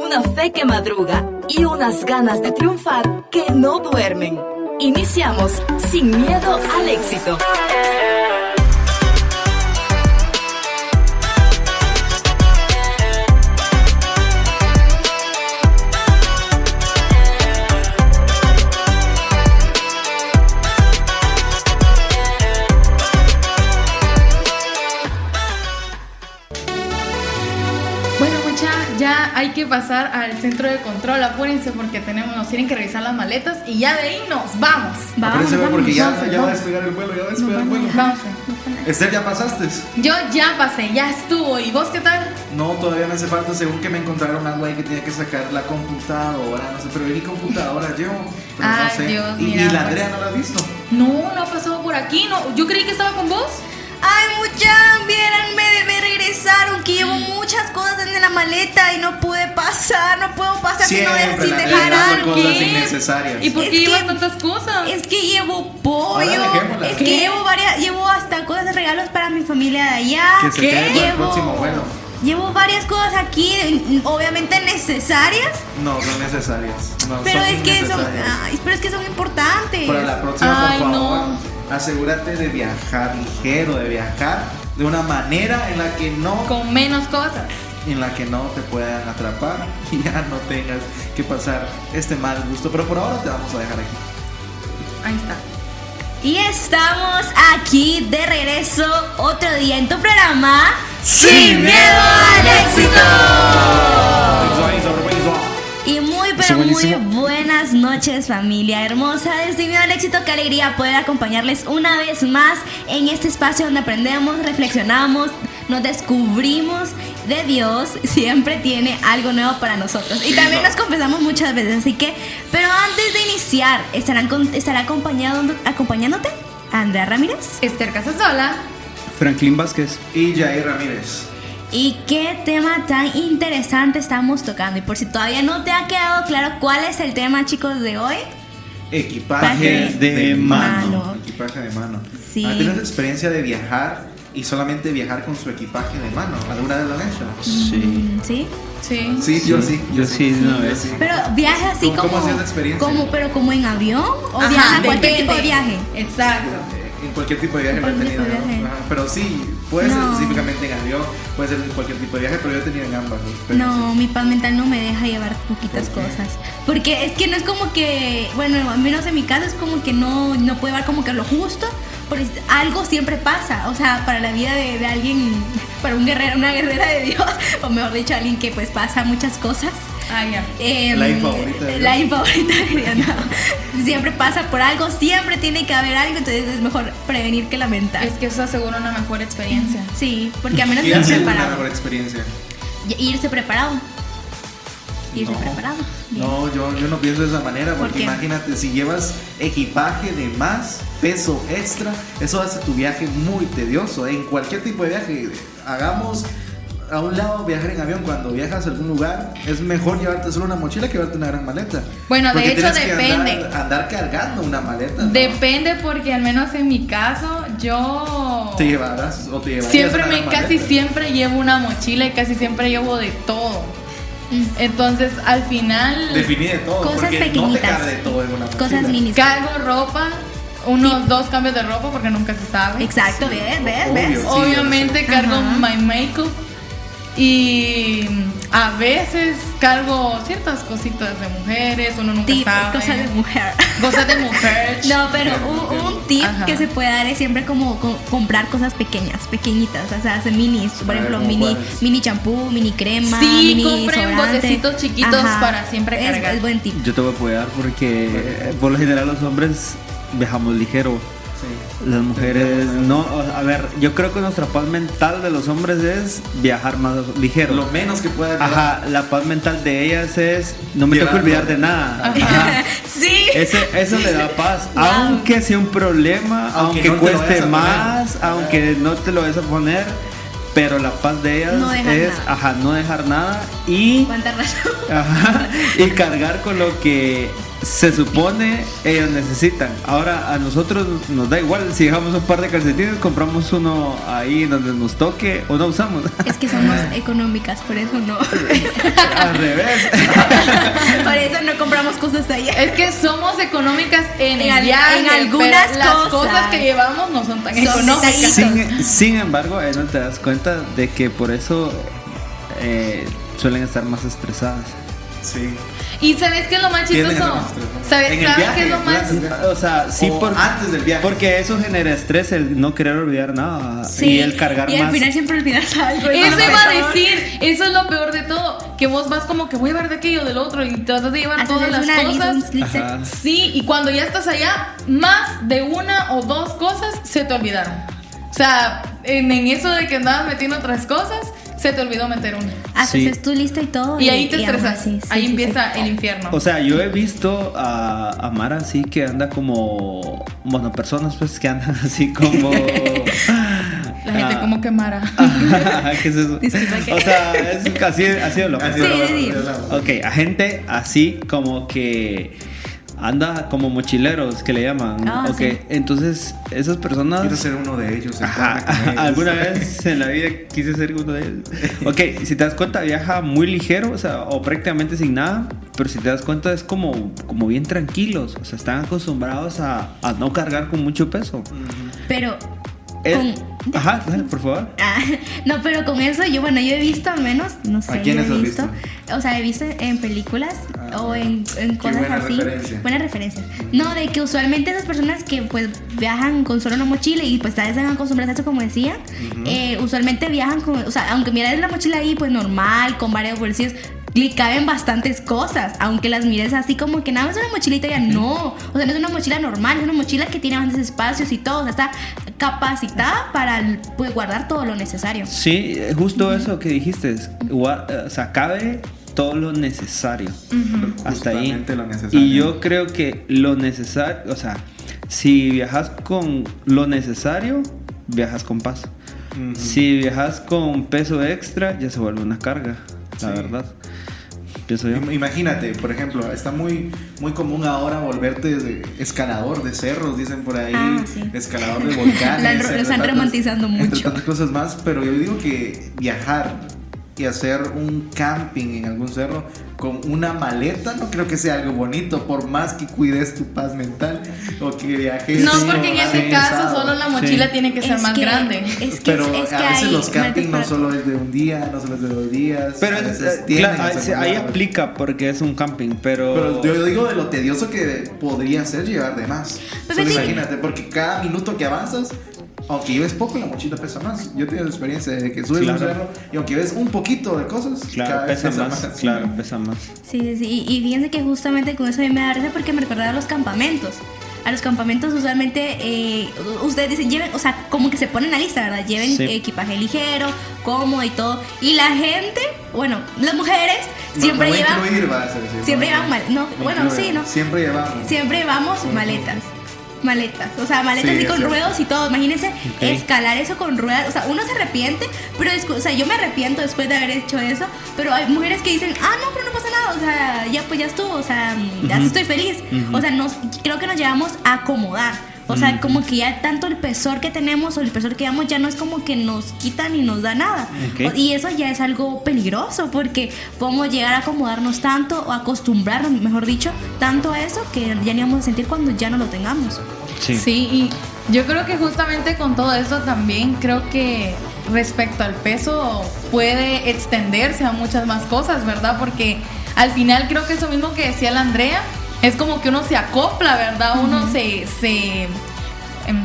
una fe que madruga y unas ganas de triunfar que no duermen. Iniciamos Sin Miedo al Éxito. Ya hay que pasar al centro de control, apúrense porque nos tienen que revisar las maletas y ya de ahí nos vamos. Apúrense porque ya va a despegar el vuelo, Vamos. Esther, ¿ya pasaste? Yo ya pasé, ya estuvo. ¿Y vos qué tal? No, todavía me hace falta, según que me encontraron algo ahí que tenía que sacar la computadora, no sé, pero ni computadora yo, pero ay, no sé. Dios, ¿Y mira, la Andrea no la ha visto? No ha pasado por aquí, no. Yo creí que estaba con vos. Ay, vieran, me regresaron, que llevo muchas cosas en la maleta y no puedo pasar Siempre sin dejar algo. cosas innecesarias. ¿Y por qué llevas tantas cosas? Es que llevo pollo, dejémosla. es que llevo hasta cosas de regalos para mi familia de allá. Que se quede para el próximo vuelo. Llevo varias cosas aquí, obviamente necesarias. No, son necesarias. No, pero son es que innecesarias. son importantes. Para la próxima, ay, por favor, no. asegúrate de viajar ligero, de viajar de una manera en la que no Con menos cosas. en la que no te puedan atrapar y ya no tengas que pasar este mal gusto. Pero por ahora te vamos a dejar aquí. Ahí está. Y estamos aquí de regreso otro día en tu programa Sin Miedo al Éxito. Y muy buenas noches, familia hermosa de Sin Miedo al Éxito. Qué alegría poder acompañarles una vez más en este espacio donde aprendemos, reflexionamos, nos descubrimos de Dios. Siempre tiene algo nuevo para nosotros y también nos confesamos muchas veces, así que, pero antes de iniciar estará acompañándote Andrea Ramírez, Esther Casasola, Franklin Vázquez Y Jair Ramírez. y qué tema tan interesante estamos tocando. Y por si todavía no te ha quedado claro cuál es el tema, chicos, de hoy, Equipaje de mano. Equipaje de mano. Sí. ¿Tienes experiencia de viajar y solamente viajar con su equipaje de mano? ¿Alguna vez lo han hecho? Sí. ¿sí? sí. Sí, yo sí. Yo sí, una vez. Sí. Pero viaje así ¿Cómo ha sido la experiencia? pero como en avión o Ajá, viaja cualquier depende. tipo de viaje. Exacto. En cualquier tipo de viaje lo he Cualquier tenido. tipo de ¿no? viaje. Ajá, pero sí, puede ser No. específicamente en avión, puede ser en cualquier tipo de viaje, pero yo he tenido en ambas experiencias. No, mi paz mental no me deja llevar poquitas ¿Por qué? cosas. Porque es que no es como que, bueno, al menos en mi caso es como que no puedo llevar como que lo justo, porque algo siempre pasa. O sea, para la vida de alguien, para una guerrera de Dios, o mejor dicho, alguien que pues pasa muchas cosas. Ah, ya. La infavorita de Dios. La infavorita de Dios, no. Siempre pasa por algo, siempre tiene que haber algo, entonces es mejor prevenir que lamentar. Es que eso asegura una mejor experiencia. Sí, porque al menos ¿Qué irse ha sido una preparado. mejor experiencia? Irse preparado. Irse No. preparado. Bien. No, yo no pienso de esa manera, ¿Por porque qué? imagínate, si llevas equipaje de más, peso extra, eso hace tu viaje muy tedioso. En cualquier tipo de viaje, hagamos a un lado viajar en avión. Cuando viajas a algún lugar, es mejor llevarte solo una mochila que llevarte una gran maleta. Bueno, de Porque hecho, tienes que depende. andar cargando una maleta, ¿no? Depende porque al menos en mi caso yo Te llevarás o te llevarías siempre una gran casi maleta. siempre llevo una mochila y casi siempre llevo de todo. Entonces al final Definí de todo, Cosas porque no te pequeñitas. cabe de todo en una mochila. Cosas minis. cargo ropa, unos 2 cambios de ropa porque nunca se sabe. Exacto, ¿ves? Obvio. Sí, Obviamente yo sé. cargo Ajá. my makeup y a veces cargo ciertas cositas de mujeres, uno nunca sabe. Cosas de mujer. Cosas de mujer. No, pero un tip Ajá. que se puede dar es siempre como comprar cosas pequeñitas, o sea, hacer minis, por A ver, ejemplo, ¿cómo mini cuáles? mini champú, mini crema, Sí, mini compren desodorante. botecitos chiquitos para siempre cargar. Es buen tip. Yo te voy a apoyar porque por lo general los hombres viajamos ligero. Sí. Las mujeres no, a ver, yo creo que nuestra paz mental de los hombres es viajar más ligero. Lo menos que puedas llevar. Ajá, la paz mental de ellas es no me tengo que Llevarlo. olvidar de nada. Ajá. Ajá. Sí. Eso le da paz, Wow. aunque sea un problema, Aunque aunque no te lo cueste vayas a más, poner. aunque no te lo vayas a poner, pero la paz de ellas No dejar es, nada. no dejar nada y Cuánta razón. Ajá, y cargar con lo que se supone ellos necesitan. Ahora a nosotros nos da igual si dejamos un par de calcetines, compramos uno ahí donde nos toque o no usamos. Es que somos económicas, por eso no. Al revés. Por eso no compramos cosas allá. Es que somos económicas en el En viaje, algunas pero las cosas. cosas que llevamos no son tan Son económicas. detallitos. Sin embargo, no te das cuenta de que por eso suelen estar más estresadas. Sí. Y ¿sabes qué es lo más Tienen chistoso? ganas de estrés. ¿Sabes En el qué viaje, es lo más? claro. O sea, sí, O antes del viaje. porque eso genera estrés, el no querer olvidar nada Sí, y el cargar y al más. final siempre olvidas algo. Eso Ajá. iba a decir, eso es lo peor de todo, que vos vas como que voy a ver de aquello del otro y tratas de llevar todas las cosas. Ajá. Sí, y cuando ya estás allá, más de una o dos cosas se te olvidaron. O sea, en eso de que andabas metiendo otras cosas, se te olvidó meter una. Haces Sí. tu lista y todo. Y ahí te aún estresas. así, sí, Ahí sí, empieza sí. el infierno. O sea, yo he visto a Mara así que anda como, bueno, personas pues que andan así como La gente como que Mara. ¿Qué es eso? Disculpa que- O sea, es casi así de loco. Así Sí, hablamos, sí. así hablamos. Ok, a gente así como que anda como mochileros que le llaman. Ah, ok, sí. entonces esas personas. Quiero ser uno de ellos. Ajá, sentarme con ellos. alguna vez en la vida quise ser uno de ellos. Ok, si te das cuenta, viaja muy ligero, o sea, o prácticamente sin nada, pero si te das cuenta es como bien tranquilos, o sea, están acostumbrados a no cargar con mucho peso. Pero Ajá, dale, por favor. Ah, no, pero con eso yo he visto al menos, no sé, ¿A quiénes yo he has visto, o sea, he visto en películas o en cosas buena así, referencia. buenas referencias. No, de que usualmente esas personas que pues viajan con solo una mochila y pues tal vez están acostumbradas a eso como decía, usualmente viajan con, o sea, aunque mires la mochila ahí pues normal, con varios bolsillos, le caben bastantes cosas, aunque las mires así como que nada más una mochilita ya no, o sea, no es una mochila normal, es una mochila que tiene bastantes espacios y todo, o sea, está capacitada para pues guardar todo lo necesario. Sí, justo eso que dijiste, o sea, cabe todo lo necesario. Hasta ahí. Justamente lo necesario. Y yo creo que lo necesario, o sea, si viajas con lo necesario, viajas con paz. Si viajas con peso extra, ya se vuelve una carga, la verdad. Pienso yo. Imagínate, por ejemplo, está muy común ahora volverte escalador de cerros, dicen por ahí, Ah, sí. escalador de volcanes. Lo están romantizando Entre mucho. tantas cosas más, pero yo digo que viajar y hacer un camping en algún cerro con una maleta no creo que sea algo bonito, por más que cuides tu paz mental o que viajes. No, porque en ese caso organizado. solo la mochila Sí. que tiene que ser Es más que- grande. Es que, Pero es que a veces hay los camping no maletas solo es de un día, no solo es de 2 días. Pero a veces tienen claro, ahí, esa ahí palabra. aplica porque es un camping, pero Pero yo digo de lo tedioso que podría ser llevar de más. Pero Solo sí. imagínate, porque cada minuto que avanzas, aunque lleves poco, la mochila pesa más. Yo tengo experiencia de que subes Claro. un cerro y aunque ves un poquito de cosas, claro, cada vez pesa más, claro, pesa más. Sí, sí, sí. Y fíjense que justamente con eso a mí me da risa porque me recordaba a los campamentos. A los campamentos usualmente ustedes dicen, lleven, o sea, como que se ponen a lista, ¿verdad? Lleven Sí. equipaje ligero, cómodo y todo. Y la gente, bueno, las mujeres siempre me voy a llevan... incluir, va a ser, sí, siempre me llevan mal, no, me bueno, incluyo. sí, ¿no? Siempre llevamos. Siempre llevamos maletas, o sea, maletas Sí, así con es cierto. ruedos y todo. Imagínense Ok. escalar eso con ruedas, o sea, uno se arrepiente, pero o sea, yo me arrepiento después de haber hecho eso, pero hay mujeres que dicen, ah, no, pero no pasa nada, o sea, ya pues ya estuvo, o sea, ya sí estoy feliz. O sea, creo que nos llevamos a acomodar. O sea, como que ya tanto el pesor que tenemos o el pesor que damos ya no es como que nos quita ni nos da nada. Ok. Y eso ya es algo peligroso porque podemos llegar a acomodarnos tanto o acostumbrarnos, mejor dicho, tanto a eso que ya ni vamos a sentir cuando ya no lo tengamos. Sí. Sí, y yo creo que justamente con todo eso también creo que respecto al peso puede extenderse a muchas más cosas, ¿verdad? Porque al final creo que eso mismo que decía la Andrea, es como que uno se acopla, ¿verdad? Uno se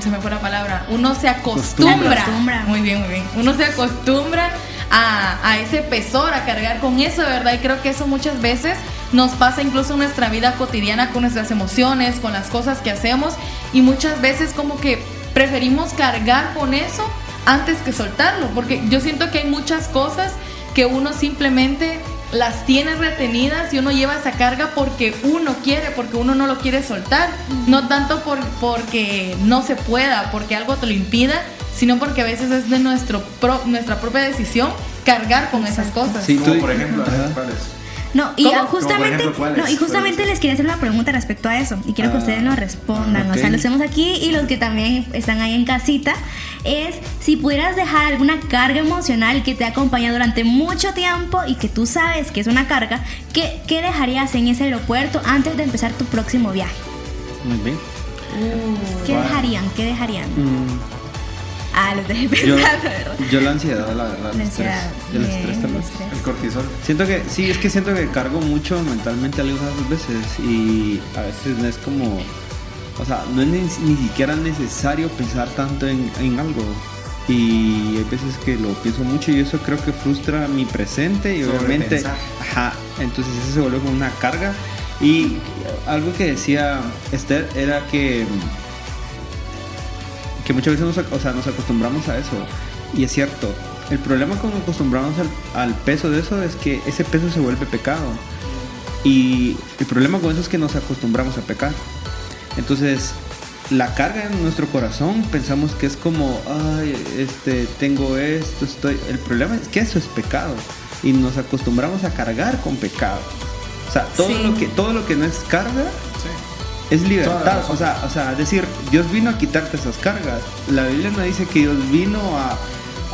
me fue la palabra, uno se acostumbra. Acostumbra. Muy bien, muy bien. Uno se acostumbra a ese pesor, a cargar con eso, ¿verdad? Y creo que eso muchas veces nos pasa incluso en nuestra vida cotidiana con nuestras emociones, con las cosas que hacemos y muchas veces como que preferimos cargar con eso antes que soltarlo, porque yo siento que hay muchas cosas que uno simplemente las tiene retenidas y uno lleva esa carga porque uno quiere, porque uno no lo quiere soltar, no tanto porque no se pueda, porque algo te lo impida, sino porque a veces es de nuestra propia decisión cargar con esas cosas. Sí, Como tú- por ejemplo, Ajá. ¿cuáles? No, y ¿Cómo? justamente, Como por ejemplo, no, y justamente les quería hacer una pregunta respecto a eso. Y quiero que ustedes nos respondan. ok. O sea, los hacemos aquí y los que también están ahí en casita. Es si pudieras dejar alguna carga emocional que te acompaña durante mucho tiempo y que tú sabes que es una carga, ¿qué dejarías en ese aeropuerto antes de empezar tu próximo viaje? Muy bien. ¿Qué dejarían? ¿Qué dejarían? Los dejé Yo, pensando, ¿verdad? yo la ansiedad, la verdad. La ansiedad. El Bien, estrés tal el vez. estrés. El cortisol. Siento que, sí, es que siento que cargo mucho mentalmente algunas veces y a veces no es como, o sea, no es ni siquiera necesario pensar tanto en algo y hay veces que lo pienso mucho y eso creo que frustra mi presente y obviamente, Sobrepensar. ajá, entonces eso se vuelve como una carga y algo que decía Esther era que muchas veces nos acostumbramos a eso y es cierto. El problema cuando nos acostumbramos al peso de eso es que ese peso se vuelve pecado y el problema con eso es que nos acostumbramos a pecar. Entonces la carga en nuestro corazón pensamos que es como, ay, tengo esto, el problema es que eso es pecado y nos acostumbramos a cargar con pecado. O sea, todo lo que no es carga es libertad, o sea, decir, Dios vino a quitarte esas cargas. La Biblia no dice que Dios vino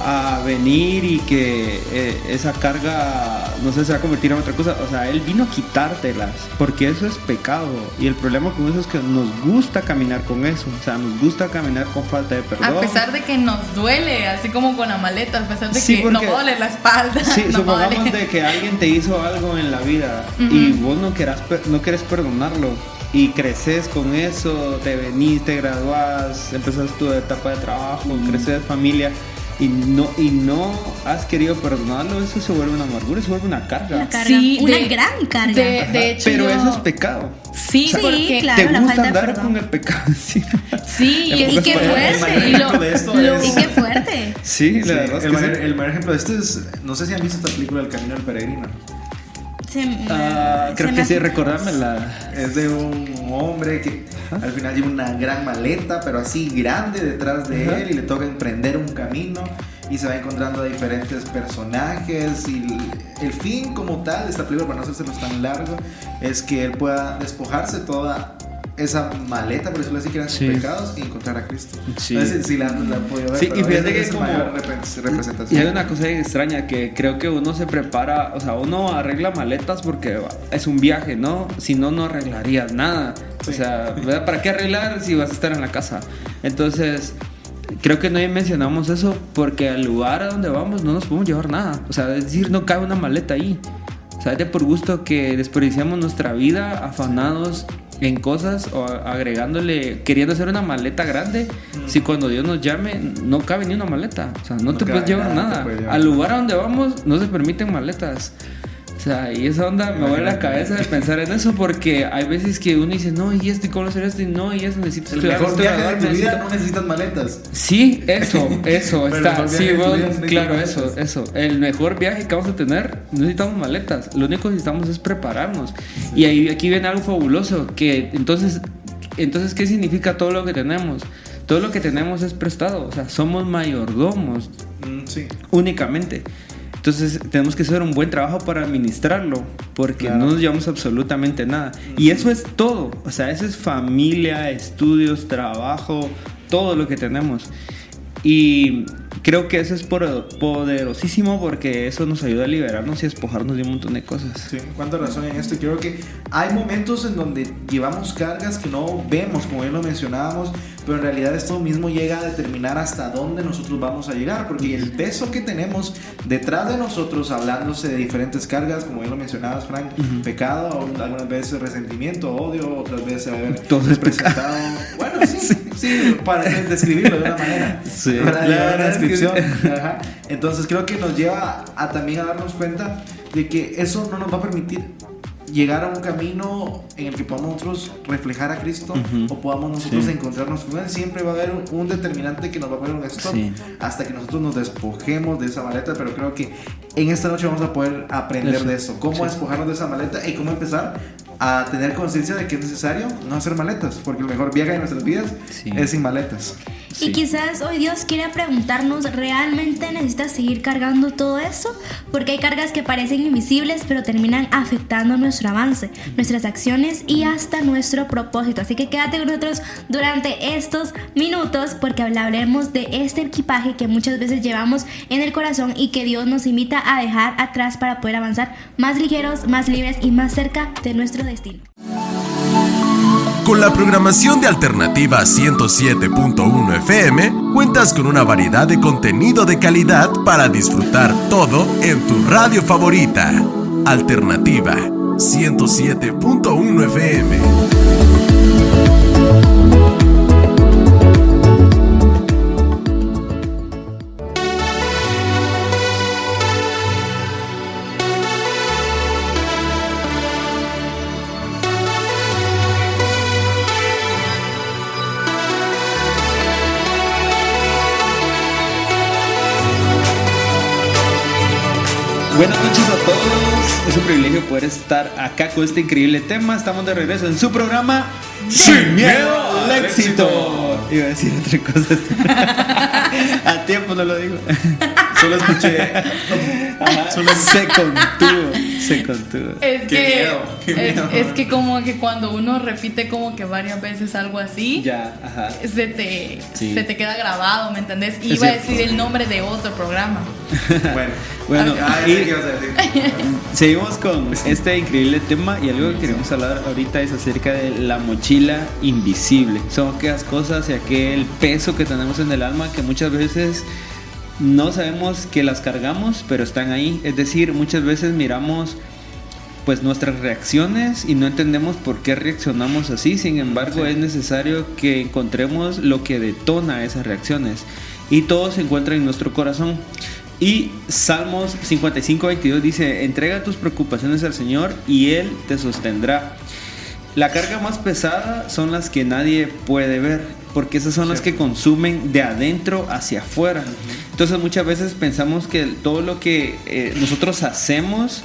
a venir y que esa carga, no sé, se va a convertir en otra cosa. O sea, Él vino a quitártelas, porque eso es pecado. Y el problema con eso es que nos gusta caminar con eso. O sea, nos gusta caminar con falta de perdón. A pesar de que nos duele, así como con la maleta, a pesar de Sí, que porque- nos duele la espalda. Sí, nos supongamos duele. de que alguien te hizo algo en la vida y vos no querés perdonarlo y creces con eso, te venís, te graduás, empezás tu etapa de trabajo, creces familia y no has querido perdonarlo, eso se vuelve una amargura, se vuelve una carga. Una carga, Sí, una de- gran carga. de hecho, Pero yo- eso es pecado. Sí, Sí, porque claro. ¿Te la gusta falta de andar perdón. con el pecado? Sí, sí, En y pocas qué palabras, fuerte. el Y ejemplo de esto es- Y qué fuerte. sí, Sí, la verdad es el, que mayor, sí. el mayor ejemplo de esto es, no sé si han visto esta película El Camino del Peregrino. Creo que sí, recordármela. Es de un hombre que al final lleva una gran maleta, pero así grande detrás de Ajá. él y le toca emprender un camino y se va encontrando a diferentes personajes y el fin como tal de esta película, para no hacérselos tan largo, es que él pueda despojarse toda esa maleta, por decirlo así, que eran sus Sí. pecados y encontrar a Cristo. Sí. No sé si la han podido ver, Sí, pero y fíjate esa que es como- mayor representación. Y hay una cosa extraña que creo que uno se prepara, o sea, uno arregla maletas porque es un viaje, ¿no? Si no, no arreglarías nada. Sí. O sea, ¿verdad? ¿Para qué arreglar si vas a estar en la casa? Entonces, creo que no mencionamos eso porque al lugar a donde vamos no nos podemos llevar nada. O sea, es decir, no cabe una maleta ahí. O sea, es de por gusto que desperdiciamos nuestra vida afanados en cosas o agregándole, queriendo hacer una maleta grande, si cuando Dios nos llame no cabe ni una maleta, o sea, no te cabe puedes llevar nada, nada. te puedes llevar Al nada. lugar a donde vamos no se permiten maletas. O sea, y esa onda me vuelve la cabeza de pensar en eso porque hay veces que uno dice, no, y esto, y cómo hacer esto, y no, y eso necesito El estudiar, mejor esto, viaje de graduarme, tu vida necesito- no necesitas maletas. Sí, eso Pero el está. mejor Sí, viaje de tu vos, vida no necesitas claro, maletas. eso. El mejor viaje que vamos a tener, no necesitamos maletas. Lo único que necesitamos es prepararnos. Y ahí aquí viene algo fabuloso, que entonces, ¿qué significa todo lo que tenemos? Todo lo que tenemos es prestado, o sea, somos mayordomos Sí. únicamente. Entonces tenemos que hacer un buen trabajo para administrarlo, porque Claro. no nos llevamos absolutamente nada. Y eso es todo, o sea, eso es familia, estudios, trabajo, todo lo que tenemos. Y creo que eso es poderosísimo porque eso nos ayuda a liberarnos y a despojarnos de un montón de cosas. Sí, cuánta razón en esto. Y creo que hay momentos en donde llevamos cargas que no vemos, como ya lo mencionábamos, pero en realidad esto mismo llega a determinar hasta dónde nosotros vamos a llegar, porque el peso que tenemos detrás de nosotros, hablándose de diferentes cargas, como ya lo mencionabas, Frank, pecado, algunas veces resentimiento, odio, otras veces haber Todo es presentado. Bueno, sí, para describirlo de una manera. Sí, Para la llevar una verdad es que descripción. Ajá. Entonces creo que nos lleva a también a darnos cuenta de que eso no nos va a permitir llegar a un camino en el que podamos nosotros reflejar a Cristo o podamos nosotros Sí. encontrarnos con Él. Siempre va a haber un determinante que nos va a poner un stop Sí. hasta que nosotros nos despojemos de esa maleta, pero creo que en esta noche vamos a poder aprender Eso. de eso, cómo Sí. despojarnos de esa maleta y cómo empezar a tener conciencia de que es necesario no hacer maletas, porque el mejor viaje de nuestras vidas Sí. es sin maletas. Y quizás hoy Dios quiere preguntarnos, ¿realmente necesitas seguir cargando todo eso? Porque hay cargas que parecen invisibles, pero terminan afectando nuestro avance, nuestras acciones y hasta nuestro propósito. Así que quédate con nosotros durante estos minutos, porque hablaremos de este equipaje que muchas veces llevamos en el corazón y que Dios nos invita a dejar atrás para poder avanzar más ligeros, más libres y más cerca de nuestro destino. Con la programación de Alternativa 107.1 FM, cuentas con una variedad de contenido de calidad para disfrutar todo en tu radio favorita. Alternativa 107.1 FM. Buenas noches a todos, es un privilegio poder estar acá con este increíble tema. Estamos de regreso en su programa Sin Miedo al Éxito. Iba a decir otra cosa. A tiempo no lo digo. Solo escuché. Solo se contuvo. Qué miedo. Es que como que cuando uno repite como que varias veces algo así, Ya, ajá. se te queda grabado, ¿me entendés? Iba a decir el nombre de otro programa. Bueno, ya sé qué ibas a decir. Seguimos con este increíble tema y algo que queremos hablar ahorita es acerca de la mochila invisible. Son aquellas cosas y aquel peso que tenemos en el alma que muchas veces no sabemos que las cargamos, pero están ahí. Es decir, muchas veces miramos pues nuestras reacciones y no entendemos por qué reaccionamos así. Sin embargo, es necesario que encontremos lo que detona esas reacciones y todo se encuentra en nuestro corazón. Y Salmos 55:22 dice: entrega tus preocupaciones al Señor y Él te sostendrá. La carga más pesada son las que nadie puede ver, porque esas son las que consumen de adentro hacia afuera. Entonces muchas veces pensamos que todo lo que nosotros hacemos,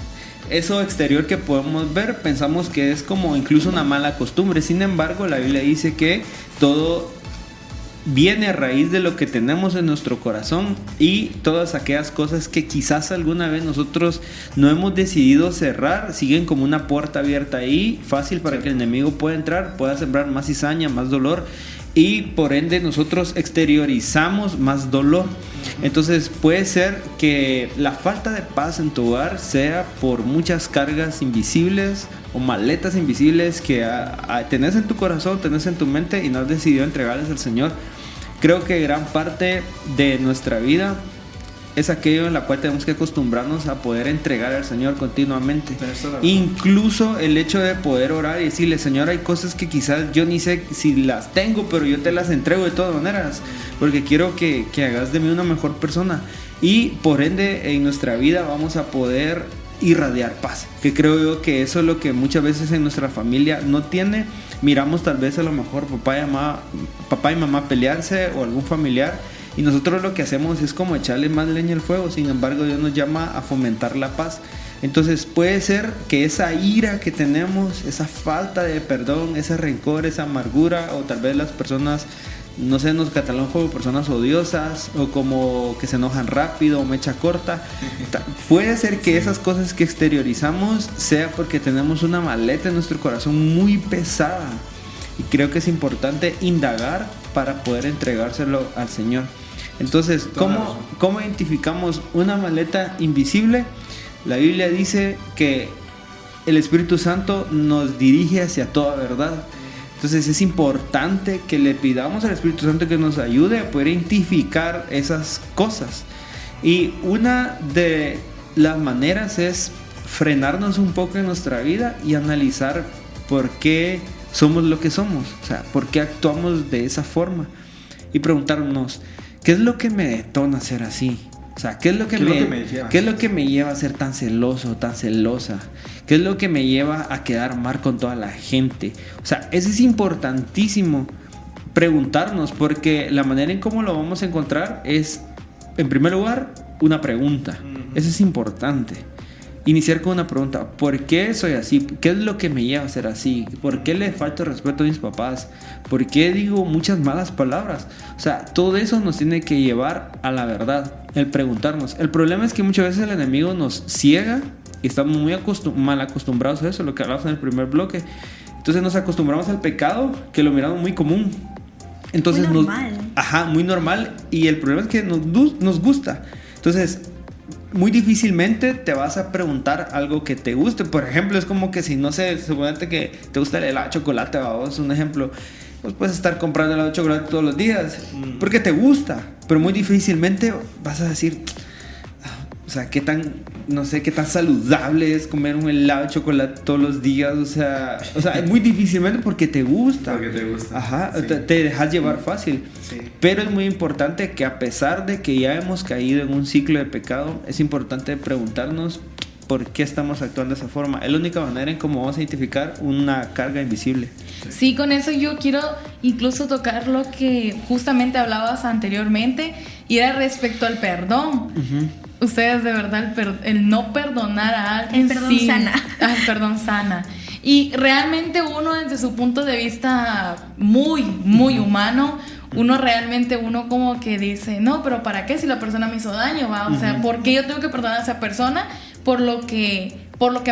eso exterior que podemos ver, pensamos que es como incluso una mala costumbre. Sin embargo, la Biblia dice que todo viene a raíz de lo que tenemos en nuestro corazón y todas aquellas cosas que quizás alguna vez nosotros no hemos decidido cerrar, siguen como una puerta abierta ahí, fácil para que el enemigo pueda entrar, pueda sembrar más cizaña, más dolor, y por ende nosotros exteriorizamos más dolor. Entonces puede ser que la falta de paz en tu hogar sea por muchas cargas invisibles o maletas invisibles que tenés en tu corazón, tenés en tu mente y no has decidido entregarles al Señor. Creo que gran parte de nuestra vida es aquello en la cual tenemos que acostumbrarnos a poder entregar al Señor continuamente. Incluso el hecho de poder orar y decirle: Señor, hay cosas que quizás yo ni sé si las tengo, pero yo te las entrego de todas maneras, porque quiero que hagas de mí una mejor persona. Y por ende en nuestra vida vamos a poder irradiar paz, que creo yo que eso es lo que muchas veces en nuestra familia no tiene. Miramos tal vez a lo mejor papá y mamá pelearse o algún familiar, y nosotros lo que hacemos es como echarle más leña al fuego. Sin embargo, Dios nos llama a fomentar la paz. Entonces puede ser que esa ira que tenemos, esa falta de perdón, ese rencor, esa amargura, o tal vez las personas, no sé, nos catalogan como personas odiosas o como que se enojan rápido o mecha corta. Puede ser que esas cosas que exteriorizamos sea porque tenemos una maleta en nuestro corazón muy pesada, y creo que es importante indagar para poder entregárselo al Señor. Entonces, ¿cómo identificamos una maleta invisible? La Biblia dice que el Espíritu Santo nos dirige hacia toda verdad. Entonces es importante que le pidamos al Espíritu Santo que nos ayude a poder identificar esas cosas. Y una de las maneras es frenarnos un poco en nuestra vida y analizar por qué somos lo que somos. O sea, por qué actuamos de esa forma. Y preguntarnos, ¿qué es lo que me detona ser así? O sea, ¿qué es lo que me lleva a ser tan celoso, tan celosa? ¿Qué es lo que me lleva a quedar mal con toda la gente? O sea, eso es importantísimo preguntarnos, porque la manera en cómo lo vamos a encontrar es, en primer lugar, una pregunta. Eso es importante. iniciar con una pregunta: ¿por qué soy así? ¿Qué es lo que me lleva a ser así? ¿Por qué le falto respeto a mis papás? ¿Por qué digo muchas malas palabras? O sea, todo eso nos tiene que llevar a la verdad, el preguntarnos. El problema es que muchas veces el enemigo nos ciega y estamos muy mal acostumbrados a eso, lo que hablamos en el primer bloque. Entonces nos acostumbramos al pecado, que lo miramos muy común. Entonces muy normal. Muy normal. Y el problema es que nos gusta. Entonces, muy difícilmente te vas a preguntar algo que te guste. Por ejemplo, es como que si, no sé, suponete que te gusta el helado de chocolate, vamos, un ejemplo, pues puedes estar comprando helado de chocolate todos los días porque te gusta, pero muy difícilmente vas a decir, o sea, qué tan saludable es comer un helado de chocolate todos los días. O sea, muy difícilmente porque te gusta. Porque te gusta. Ajá, sí. te dejas llevar fácil. Sí. Pero es muy importante que, a pesar de que ya hemos caído en un ciclo de pecado, es importante preguntarnos por qué estamos actuando de esa forma. Es la única manera en cómo vamos a identificar una carga invisible. Sí, con eso yo quiero incluso tocar lo que justamente hablabas anteriormente, y era respecto al perdón. Ustedes, de verdad, el no perdonar a alguien. El perdón sana. El perdón sana. Y realmente uno, desde su punto de vista muy, muy humano, uno como que dice, no, pero ¿para qué si la persona me hizo daño? ¿Va? O sea, ¿por qué yo tengo que perdonar a esa persona por lo que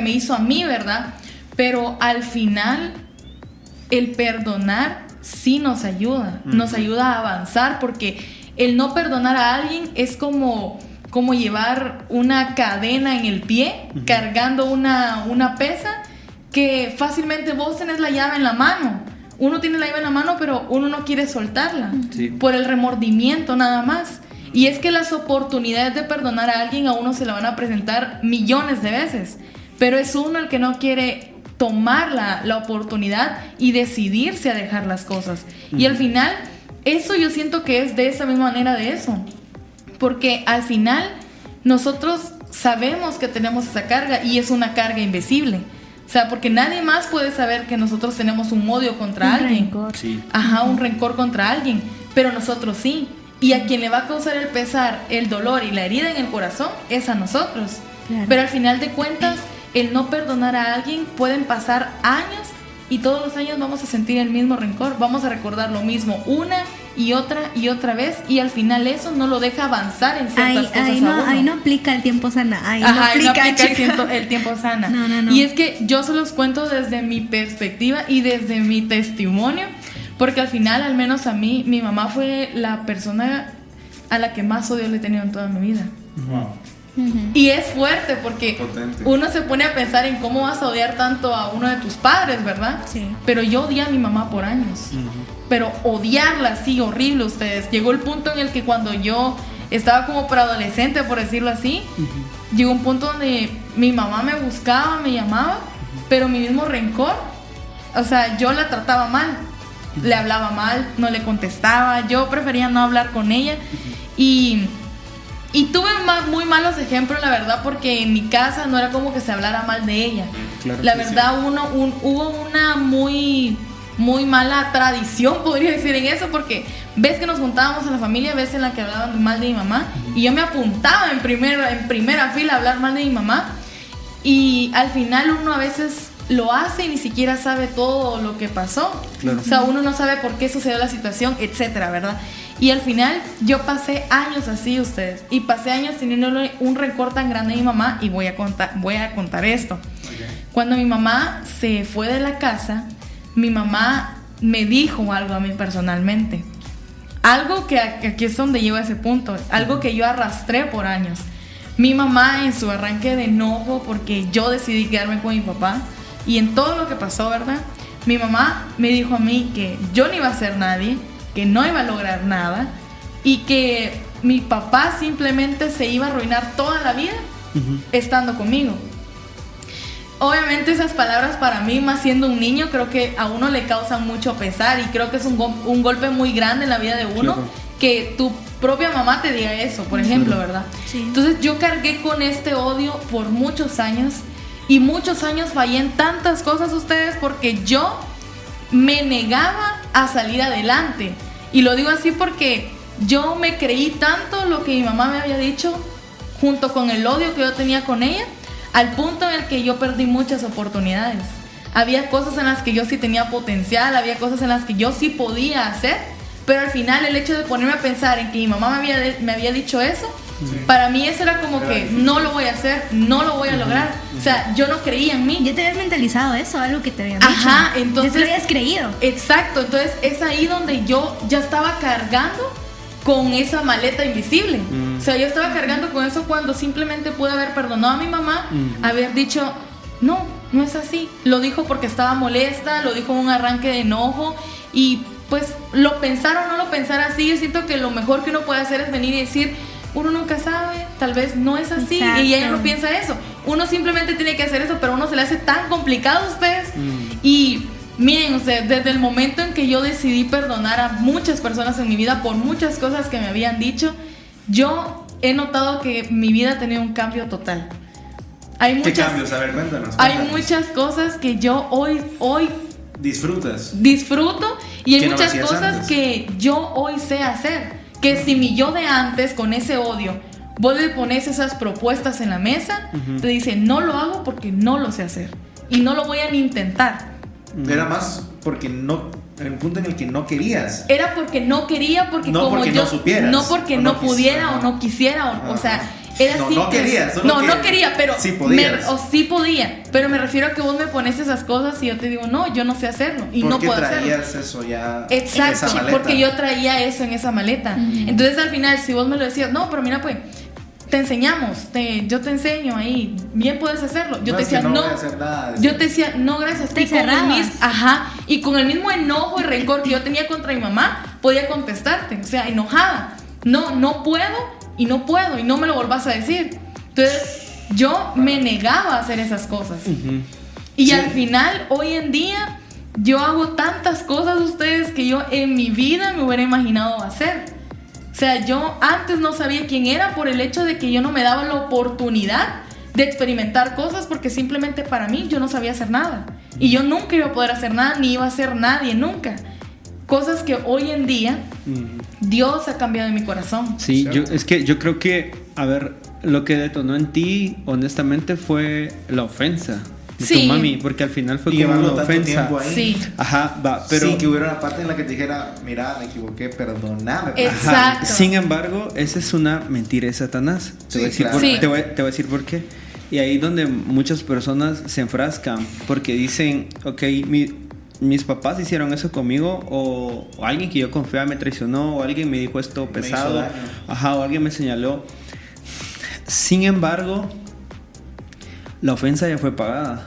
me hizo a mí, verdad? Pero al final, el perdonar sí nos ayuda a avanzar, porque el no perdonar a alguien es como llevar una cadena en el pie, cargando una pesa, que fácilmente vos tenés la llave en la mano. Uno tiene la llave en la mano, pero uno no quiere soltarla, por el remordimiento nada más. Y es que las oportunidades de perdonar a alguien a uno se la van a presentar millones de veces, pero es uno el que no quiere tomar la oportunidad y decidirse a dejar las cosas. Y al final, eso yo siento que es de esa misma manera de eso. Porque al final nosotros sabemos que tenemos esa carga, y es una carga invisible. O sea, porque nadie más puede saber que nosotros tenemos un odio contra alguien. Rencor. Sí. Ajá, un rencor contra alguien. Pero nosotros sí. Y a quien le va a causar el pesar, el dolor y la herida en el corazón es a nosotros. Claro. Pero al final de cuentas, el no perdonar a alguien, pueden pasar años y todos los años vamos a sentir el mismo rencor. Vamos a recordar lo mismo una y otra vez, y al final eso no lo deja avanzar en ciertas cosas a uno. Ahí no aplica el tiempo sana. Ahí Ajá, no aplica el tiempo sana. No. Y es que yo se los cuento desde mi perspectiva y desde mi testimonio, porque al final, al menos a mí, mi mamá fue la persona a la que más odio le he tenido en toda mi vida. Wow. Y es fuerte porque Potente. uno se pone a pensar en cómo vas a odiar tanto a uno de tus padres, ¿verdad? Sí. Pero yo odié a mi mamá por años. Pero odiarla así, horrible, ustedes. Llegó el punto en el que cuando yo estaba como preadolescente, por decirlo así, llegó un punto donde mi mamá me buscaba, me llamaba, pero mi mismo rencor, o sea, yo la trataba mal, le hablaba mal, no le contestaba, yo prefería no hablar con ella. Y tuve muy malos ejemplos, la verdad, porque en mi casa no era como que se hablara mal de ella. Claro, la sí, verdad, hubo una muy mala tradición, podría decir, en eso, porque ves que nos juntábamos en la familia, ves en la que hablaban mal de mi mamá, y yo me apuntaba en primera fila a hablar mal de mi mamá, y al final uno a veces lo hace y ni siquiera sabe todo lo que pasó. Claro. O sea, uno no sabe por qué sucedió la situación, etcétera, ¿verdad? Y al final yo pasé años así, ustedes, y pasé años teniendo un rencor tan grande de mi mamá, y voy a contar esto. Okay. Cuando mi mamá se fue de la casa, mi mamá me dijo algo a mí personalmente, algo que aquí es donde llego a ese punto, algo que yo arrastré por años. Mi mamá, en su arranque de enojo porque yo decidí quedarme con mi papá y en todo lo que pasó, ¿verdad? Mi mamá me dijo a mí que yo no iba a ser nadie, que no iba a lograr nada y que mi papá simplemente se iba a arruinar toda la vida estando conmigo. Obviamente esas palabras para mí, más siendo un niño, creo que a uno le causan mucho pesar y creo que es un golpe muy grande en la vida de uno, claro, que tu propia mamá te diga eso, por ejemplo, ¿verdad? Sí. Entonces yo cargué con este odio por muchos años y muchos años fallé en tantas cosas, ustedes, porque yo me negaba a salir adelante. Y lo digo así porque yo me creí tanto lo que mi mamá me había dicho, junto con el odio que yo tenía con ella, al punto en el que yo perdí muchas oportunidades. Había cosas en las que yo sí tenía potencial, había cosas en las que yo sí podía hacer, pero al final el hecho de ponerme a pensar en que mi mamá me había dicho eso, para mí eso era como que no lo voy a hacer, no lo voy a lograr. O sea, yo no creía en mí. Ya te habías mentalizado eso, algo que te habían dicho. Ajá, entonces... Ya te lo habías creído. Exacto, entonces es ahí donde yo ya estaba cargando con esa maleta invisible. O sea, yo estaba cargando con eso cuando simplemente pude haber perdonado a mi mamá, haber dicho, no es así. Lo dijo porque estaba molesta, lo dijo en un arranque de enojo y pues lo pensara o no lo pensara así, yo siento que lo mejor que uno puede hacer es venir y decir, uno nunca sabe, tal vez no es así. Exacto. Y ella no piensa eso. Uno simplemente tiene que hacer eso, pero a uno se le hace tan complicado a ustedes. Y miren, o sea, desde el momento en que yo decidí perdonar a muchas personas en mi vida por muchas cosas que me habían dicho, yo he notado que mi vida ha tenido un cambio total. ¿Qué cambios? A ver, cuéntanos. Hay muchas cosas que yo hoy disfruto y hay muchas cosas antes que yo hoy sé hacer. Que si mi yo de antes, con ese odio, vos le pones esas propuestas en la mesa, te dice, no lo hago porque no lo sé hacer. Y no lo voy a ni intentar. Era más porque no, en el punto en el que no querías. Era porque no quería, porque no como porque yo... No supieras. No porque no pudiera o no quisiera, o sea... Era no, así no quería, solo no quería, pero sí podías. sí podía, pero me refiero a que vos me pones esas cosas y yo te digo, no, yo no sé hacerlo y no puedo hacerlo. ¿Por qué traías eso ya? Exacto, en esa maleta? Porque yo traía eso en esa maleta. Entonces al final, si vos me lo decías, no, pero mira, pues te enseñamos, yo te enseño ahí, bien puedes hacerlo. Yo te decía, no, yo te decía, no, gracias. Te cerrabas. Y con el mismo enojo y rencor que yo tenía contra mi mamá, podía contestarte, o sea, enojada. No puedo. Y no puedo, y no me lo volvás a decir. Entonces, yo me negaba a hacer esas cosas. Y al final, hoy en día, yo hago tantas cosas ustedes que yo en mi vida me hubiera imaginado hacer. O sea, yo antes no sabía quién era por el hecho de que yo no me daba la oportunidad de experimentar cosas porque simplemente para mí yo no sabía hacer nada. Y yo nunca iba a poder hacer nada, ni iba a ser nadie, nunca. Cosas que hoy en día Dios ha cambiado en mi corazón. Sí, yo creo que, a ver, lo que detonó en ti, honestamente, fue la ofensa de tu mami, porque al final fue como una ofensa. Sí. Ajá, pero sí, que hubiera una parte en la que te dijera, mira, me equivoqué, perdóname. Exacto. Ajá. Sin embargo, esa es una mentira de Satanás. Te voy a decir por qué. Y ahí donde muchas personas se enfrascan, porque dicen, ok, mis papás hicieron eso conmigo, o alguien que yo confiaba me traicionó, o alguien me dijo esto pesado, o alguien me señaló. Sin embargo, la ofensa ya fue pagada.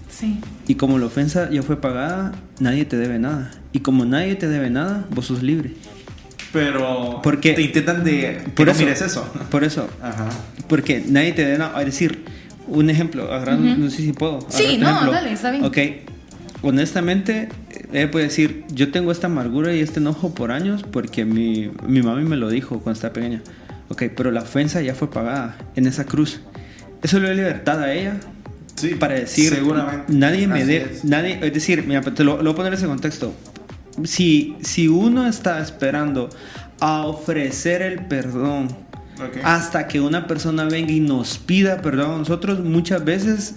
Sí. Y como la ofensa ya fue pagada, nadie te debe nada. Y como nadie te debe nada, vos sos libre. Pero porque te intentan de por no eso, mires eso. Por eso. Ajá. Porque nadie te debe nada. Es decir, un ejemplo, no sé si puedo. Sí, dale, está bien. Ok. Honestamente, él puede decir, yo tengo esta amargura y este enojo por años porque mi mami me lo dijo cuando estaba pequeña. Ok, pero la ofensa ya fue pagada en esa cruz. Eso le da libertad a ella para decir, seguramente. Nadie me debe, es decir, mira, te lo voy a poner en ese contexto. Si uno está esperando a ofrecer el perdón hasta que una persona venga y nos pida perdón a nosotros, muchas veces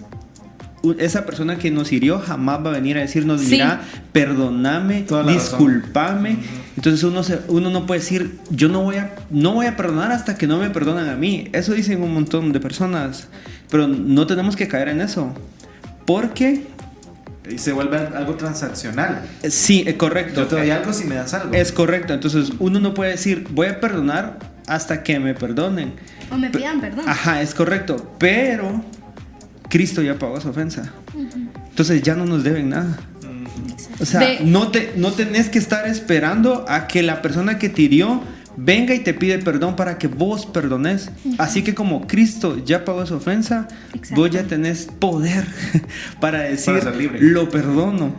esa persona que nos hirió jamás va a venir a decirnos, mira, perdóname, discúlpame. Entonces uno no puede decir, yo no voy a perdonar hasta que no me perdonan a mí. Eso dicen un montón de personas, pero no tenemos que caer en eso, porque y se vuelve algo transaccional. Sí, es correcto. Yo te doy algo si me das algo. Es correcto. Entonces uno no puede decir, voy a perdonar hasta que me perdonen o me pidan perdón. Ajá, es correcto, pero Cristo ya pagó esa ofensa. Entonces ya no nos deben nada. O sea, no tenés que estar esperando a que la persona que te hirió venga y te pide perdón para que vos perdones. Así que como Cristo ya pagó esa ofensa, vos ya tenés poder para decir, lo perdono.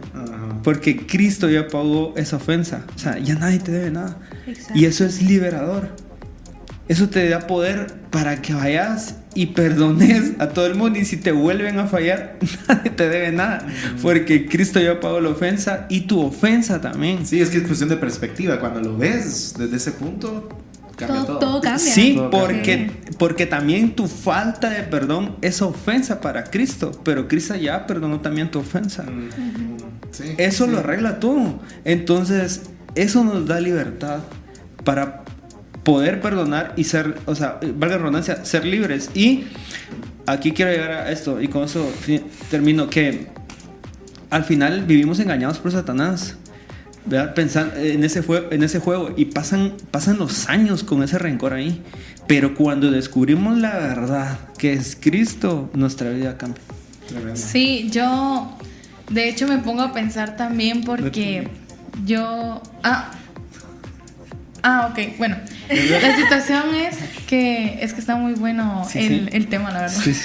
Porque Cristo ya pagó esa ofensa. O sea, ya nadie te debe nada. Y eso es liberador. Eso te da poder para que vayas y perdones a todo el mundo. Y si te vuelven a fallar, nadie te debe nada. Porque Cristo ya pagó la ofensa y tu ofensa también. Sí, es que es cuestión de perspectiva. Cuando lo ves desde ese punto, Cambia todo. Todo cambia. Sí, Todo porque también tu falta de perdón es ofensa para Cristo, pero Cristo ya perdonó también tu ofensa. Sí, Eso sí. lo arregla todo. Entonces, eso nos da libertad para poder perdonar y ser, o sea, valga la redundancia, ser libres. Y aquí quiero llegar a esto, y con eso termino, que al final vivimos engañados por Satanás, ¿verdad? Pensando en ese juego, y pasan los años con ese rencor ahí. Pero cuando descubrimos la verdad, que es Cristo, nuestra vida cambia. Tremendo. Sí, yo de hecho me pongo a pensar también porque yo... ok, bueno. La situación es que está muy bueno el tema, la verdad. Sí.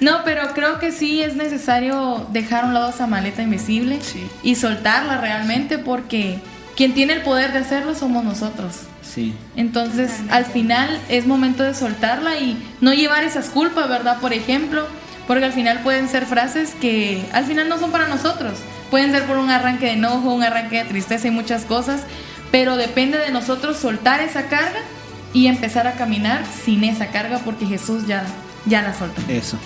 No, pero creo que sí es necesario dejar a un lado esa maleta invisible y soltarla realmente, porque quien tiene el poder de hacerlo somos nosotros. Sí. Entonces, al final es momento de soltarla y no llevar esas culpas, ¿verdad? Por ejemplo, porque al final pueden ser frases que al final no son para nosotros. Pueden ser por un arranque de enojo, un arranque de tristeza y muchas cosas, pero depende de nosotros soltar esa carga y empezar a caminar sin esa carga, porque Jesús ya la soltó. Eso.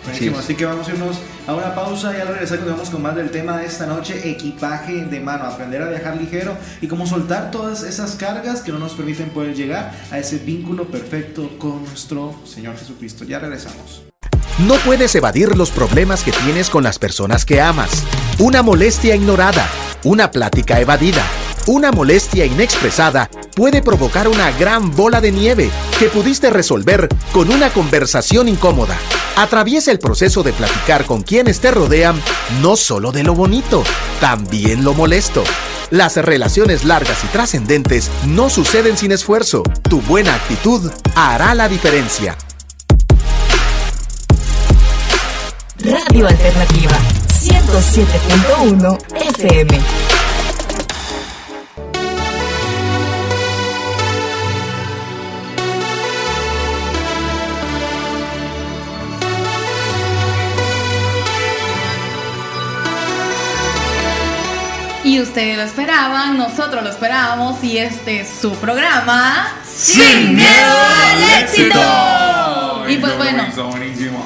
Buenísimo, Sí. así que vamos a irnos a una pausa y al regresar continuamos con más del tema de esta noche: equipaje de mano, aprender a viajar ligero y cómo soltar todas esas cargas que no nos permiten poder llegar a ese vínculo perfecto con nuestro Señor Jesucristo. Ya regresamos. No puedes evadir los problemas que tienes con las personas que amas. Una molestia ignorada, una plática evadida, una molestia inexpresada puede provocar una gran bola de nieve que pudiste resolver con una conversación incómoda. Atraviesa el proceso de platicar con quienes te rodean, no solo de lo bonito, también lo molesto. Las relaciones largas y trascendentes no suceden sin esfuerzo. Tu buena actitud hará la diferencia. Radio Alternativa 107.1 FM. Y ustedes lo esperaban, nosotros lo esperábamos, y este es su programa ¡Sin miedo al éxito! Y pues bueno, Buenísimo.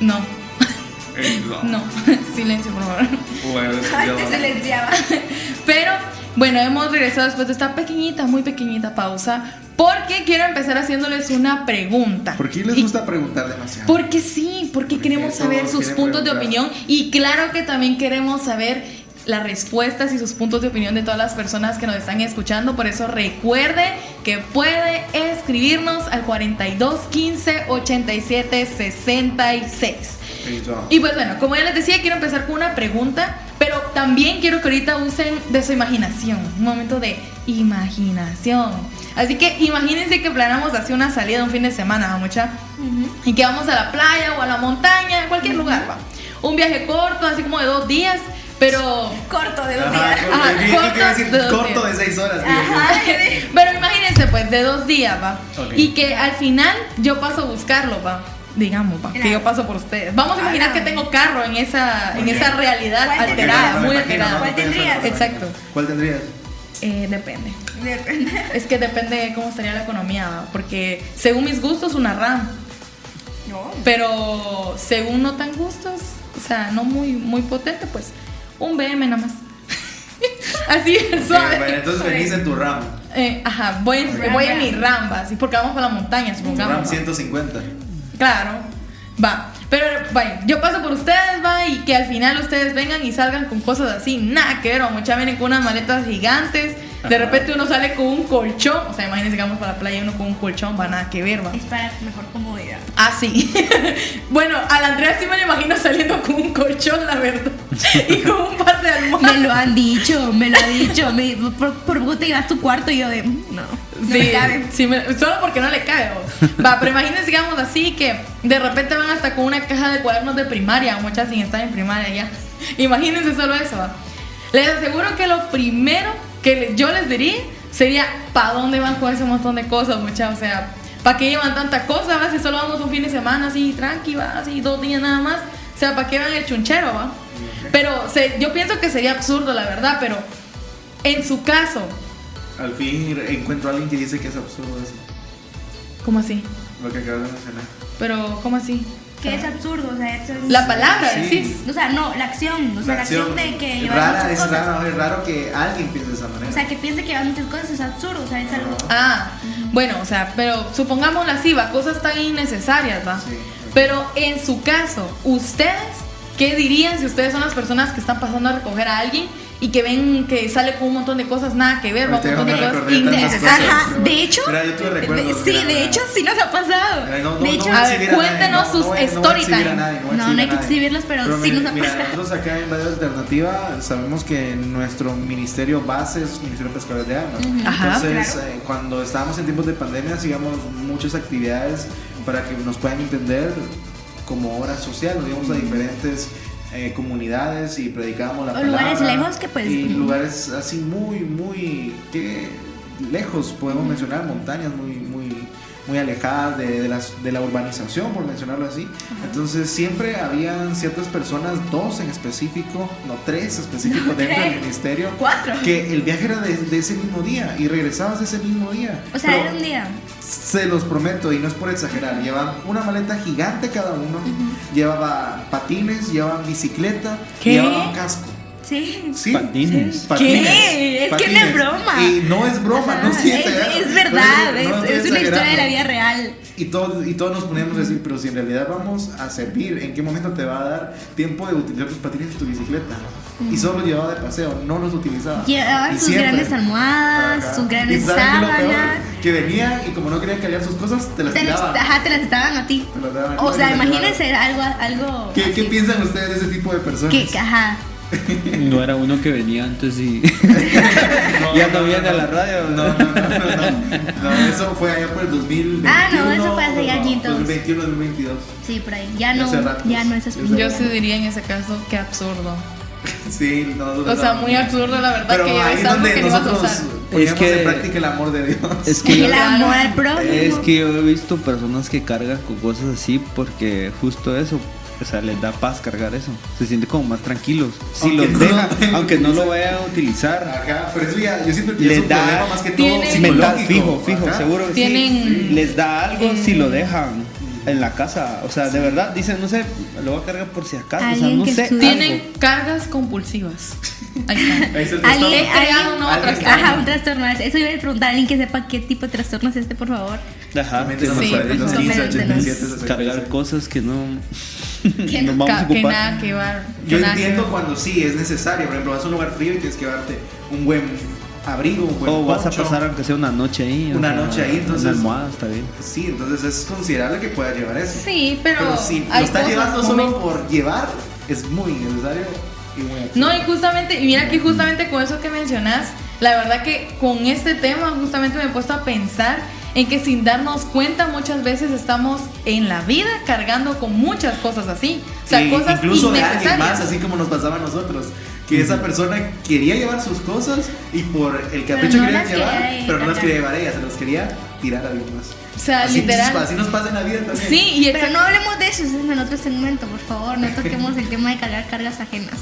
no, silencio por favor. Antes silenciaba. Pero bueno, hemos regresado después de esta muy pequeñita pausa, porque quiero empezar haciéndoles una pregunta. ¿Por qué les gusta preguntar demasiado? Porque sí, porque queremos saber todos sus quieren puntos de preguntar. opinión, y claro que también queremos saber las respuestas y sus puntos de opinión de todas las personas que nos están escuchando. Por eso recuerde que puede escribirnos al 42 15 87 66. Y pues bueno, como ya les decía, quiero empezar con una pregunta, pero también quiero que ahorita usen de su imaginación, un momento de imaginación. Así que imagínense que planeamos hacer una salida un fin de semana, mucha, y que vamos a la playa o a la montaña, a cualquier lugar, va. Un viaje corto, así como de 2 días, pero Corto de 2 Ajá, días. Ajá, corto, corto quiero decir, de 2 corto días. de 6 horas. Ajá. Pero imagínense pues de 2 días, va. Ok. Y que al final yo paso a buscarlo, va. Digamos, va, que yo paso por ustedes. Vamos a imaginar que tengo carro en esa realidad ¿Cuál alterada, tendrías? muy Me imagino, alterada. ¿no? ¿Cuál tendrías? Exacto. ¿Cuál tendrías? Depende. Depende. Es que depende de cómo estaría la economía, ¿va? Porque según mis gustos una RAM, No. pero según no tan gustos, o sea, no muy potente, pues un BM nada más. Así suave. Bueno, entonces venís en tu RAM. Ajá, voy en mi RAM, va, así, porque vamos para la montaña, Tu supongamos. RAM va. 150. Claro, va. Pero vaya, yo paso por ustedes, va, y que al final ustedes vengan y salgan con cosas así, nada que ver, o muchas vienen con unas maletas gigantes. De repente uno sale con un colchón, o sea, imagínense que vamos para la playa y uno con un colchón, va, nada que ver, va. Es para mejor comodidad. Ah, sí. Bueno, a la Andrea sí me lo imagino saliendo con un colchón, la verdad. Y con un par de almohadas. Me lo han dicho, me lo ha dicho. Por poco te llevas tu cuarto y yo de no. No me cabe. Sí, solo porque no le cabe vos. Va, pero imagínense que vamos así, que de repente van hasta con una caja de cuadernos de primaria, muchas sin estar en primaria ya. Imagínense solo eso, va. Les aseguro que lo primero que yo les diría sería ¿para dónde van con ese montón de cosas, muchachos? O sea, ¿para qué llevan tanta cosa? ¿Va? Si solo vamos un fin de semana así, tranqui, va, así 2 días nada más. O sea, ¿para qué van el chunchero, va? Pero yo pienso que sería absurdo, la verdad, pero en su caso, Al fin encuentro a alguien que dice que es absurdo eso, ¿Cómo así? lo que acabas de mencionar. Pero, ¿cómo así? Que es absurdo, o sea, La palabra, Sí. decís. O sea, no, la acción, o sea, la acción de que llevar rara, muchas es cosas. raro que alguien piense de esa manera. O sea, que piense que llevar muchas cosas es absurdo, o sea, es algo. Ah, bueno, o sea, pero supongámoslo así, va, cosas tan innecesarias, va. Sí. Pero en su caso, ¿ustedes qué dirían si ustedes son las personas que están pasando a recoger a alguien y que ven que sale con un montón de cosas nada que ver, va, un Ahorita montón de me cosas recordé tantas innecesarias? cosas. Ajá, de hecho. Mira, yo te recuerdo. Sí, mira, de hecho sí nos ha pasado. No De hecho, voy a a ver, exhibir nadie, cuéntenos sus voy a story exhibir a time. nadie, voy a No, exhibir no hay a que nadie. exhibirlos, pero sí nos ha mira, pasado. nosotros acá en Radio Alternativa sabemos que nuestro ministerio base es Ministerio de Pescadores de Almas. Ajá, Entonces, claro. cuando estábamos en tiempos de pandemia, hacíamos muchas actividades para que nos puedan entender como obra social. Nos íbamos a diferentes comunidades y predicábamos la O palabra. lugares lejos que, pues, Y lugares así muy lejos, podemos mencionar montañas muy alejadas de la urbanización, por mencionarlo así. Entonces siempre habían ciertas personas, 2 en específico, no 3 específicos dentro del ministerio, 4. que el viaje era de ese mismo día y regresabas ese mismo día. O sea, Pero era un día. se los prometo y no es por exagerar, llevaban una maleta gigante cada uno, llevaba patines, llevaban bicicleta, ¿Qué? llevaban casco. Sí. ¿Sí? Patines. ¿Qué? Es que no es broma. Y no es broma, no Ajá, estoy es exagerando. verdad, No estoy es una historia de la exagerando. vida real. Y todos nos poníamos a decir, pero si en realidad vamos a servir, ¿en qué momento te va a dar tiempo de utilizar tus patines y tu bicicleta? Y solo llevaba de paseo, no los utilizaba. Llevaban Y sus siempre. grandes almohadas, Ajá. sus grandes ¿Y sabes qué es lo peor? sábanas. Que venían y como no querían cargar sus cosas, te las tiraban. Te las estaban a ti. Te las daban a ti, O sea, te las imagínense llevaban. algo. ¿Qué así. piensan ustedes de ese tipo de personas? Ajá. No era uno que venía antes y ya no viene a la radio. No, eso fue allá por el 2021. Ah, no, eso fue hace ya añitos. 2021, 2022. Sí, por ahí. Ya no, Hace ratos. ya no es así. Yo sí diría en ese caso, qué absurdo. Sí, no, O sea, muy absurdo, la verdad, pero que ahí lleves es algo donde que no ibas a nosotros usar. poníamos Es que- en práctica el amor de Dios. Es que El amor al prójimo. Es que yo he visto personas que cargan con cosas así porque justo eso, o sea, les da paz cargar eso. Se sienten como más tranquilos. Si Aunque los no dejan, lo- aunque no lo vayan a utilizar, Ajá, pero eso ya, yo siento que Les es un da- problema más que todo Tienen- mental, psicológico. fijo, Ajá. seguro que Tienen- sí. Les da algo si lo dejan en la casa. O sea, de verdad, dicen, no sé, lo voy a cargar por si acaso. O sea, Alguien no que sé. estudia. Tienen algo. cargas compulsivas. Ahí está. Ahí está el Alguien- He trastorno. creado un nuevo alguien- trastorno. Ajá, un trastorno. Eso iba a preguntar a alguien que sepa qué tipo de trastorno es este, por favor. Ajá, Coméntenos Sí, ahí, los pues, 15, coméntenos. 87, 66. cargar cosas que no, Que nos vamos a Que ocupar. nada que ver. Yo que nada que entiendo ver. cuando sí es necesario. Por ejemplo, vas a un lugar frío y tienes que llevarte un buen abrigo, un buen O vas a poncho. pasar aunque sea una noche ahí. Una o sea, noche ahí, entonces- Una almohada, está bien. Sí, entonces es considerable que puedas llevar eso. Sí, pero si lo hay estás cosas, llevando solo momentos. por llevar, es muy innecesario y muy absurdo. No, y justamente, y mira que justamente con eso que mencionas, la verdad que con este tema justamente me he puesto a pensar en que sin darnos cuenta muchas veces estamos en la vida cargando con muchas cosas así. O sea, Y cosas incluso de alguien innecesarias. más, así como nos pasaba a nosotros. Que esa persona quería llevar sus cosas y por el capricho no quería las llevar, quería pero no las cargar. quería llevar ella, se las quería tirar a alguien más. O sea, Así, literal. así nos pasa en la vida también. Sí, y Pero no hablemos de eso, ese es en otro segmento, por favor. No toquemos el tema de cargar cargas ajenas.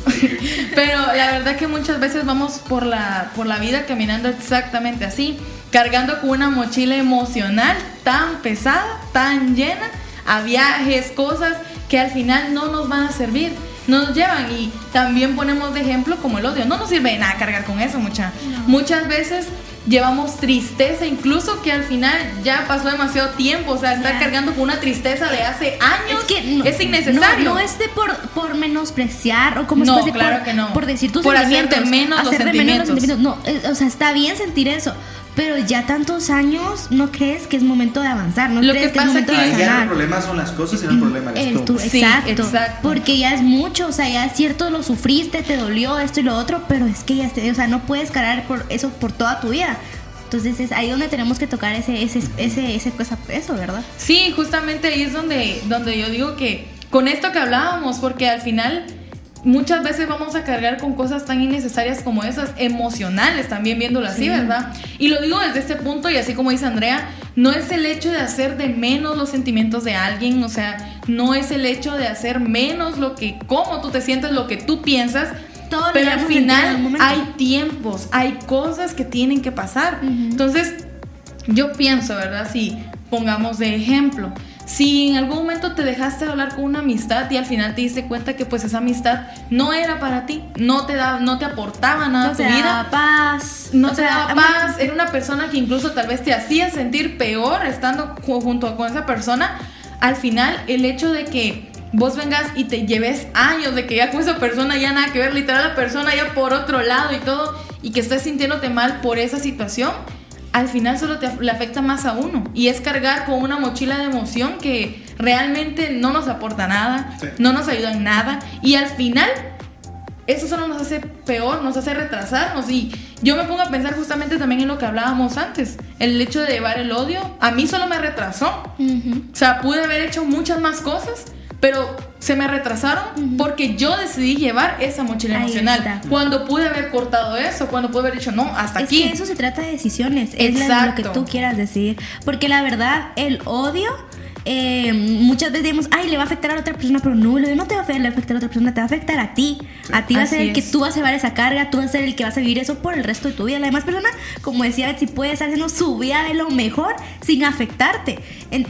Pero la verdad que muchas veces vamos por la vida caminando exactamente así, cargando con una mochila emocional tan pesada, tan llena, a viajes, cosas que al final no nos van a servir, no nos llevan. Y también ponemos de ejemplo como el odio. No nos sirve de nada cargar con eso, muchas veces llevamos tristeza, incluso que al final ya pasó demasiado tiempo. O sea, estar Ya. cargando con una tristeza de hace años no, es innecesario. No es de por menospreciar o como No, se puede decir, claro por, que no. por decir tus Por hacer de sentimientos. menos los sentimientos. No, o sea, está bien sentir eso, pero ya tantos años, ¿no crees que es momento de avanzar? ¿No Lo crees que que es pasa momento que de Ahí ya no el sanar? problema son las cosas, sino el problema eres El tú. tú, Sí, exacto, exacto. porque ya es mucho, o sea, ya es cierto, lo sufriste, te dolió esto y lo otro, pero es que ya, o sea, no puedes cargar por eso por toda tu vida. Entonces es ahí donde tenemos que tocar eso, ¿verdad? Sí, justamente ahí es donde yo digo que con esto que hablábamos, porque al final muchas veces vamos a cargar con cosas tan innecesarias como esas, emocionales también, viéndolo así, ¿verdad? Y lo digo desde este punto, y así como dice Andrea, no es el hecho de hacer de menos los sentimientos de alguien, o sea, no es el hecho de hacer menos cómo tú te sientes, lo que tú piensas, todo lo pero al llevamos en final algún momento. hay tiempos, hay cosas que tienen que pasar. Entonces, yo pienso, ¿verdad? Si pongamos de ejemplo, si en algún momento te dejaste de hablar con una amistad y al final te diste cuenta que pues esa amistad no era para ti, no te aportaba nada a tu vida, daba paz, no te daba paz, era una persona que incluso tal vez te hacía sentir peor estando junto con esa persona, al final el hecho de que vos vengas y te lleves años de que ya con esa persona ya nada que ver, literal la persona ya por otro lado y todo, y que estés sintiéndote mal por esa situación, al final solo le afecta más a uno, y es cargar con una mochila de emoción que realmente no nos aporta nada, no nos ayuda en nada, y al final eso solo nos hace peor, nos hace retrasarnos. Y yo me pongo a pensar justamente también en lo que hablábamos antes, el hecho de llevar el odio a mí solo me retrasó. O sea, pude haber hecho muchas más cosas, pero se me retrasaron porque yo decidí llevar esa mochila Ahí emocional. está. Cuando pude haber cortado eso, cuando pude haber dicho no, hasta aquí. Es que eso se trata de decisiones, es lo que Exacto. tú quieras decidir. Porque la verdad, el odio, muchas veces decimos, ay, le va a afectar a la otra persona, pero no te va a afectar a la otra persona, te va a afectar a ti. A ti va a ser Así el que es. tú vas a llevar esa carga, tú vas a ser el que vas a vivir eso por el resto de tu vida. La demás persona, como decía Betsy, puede estar haciendo su vida de lo mejor sin afectarte.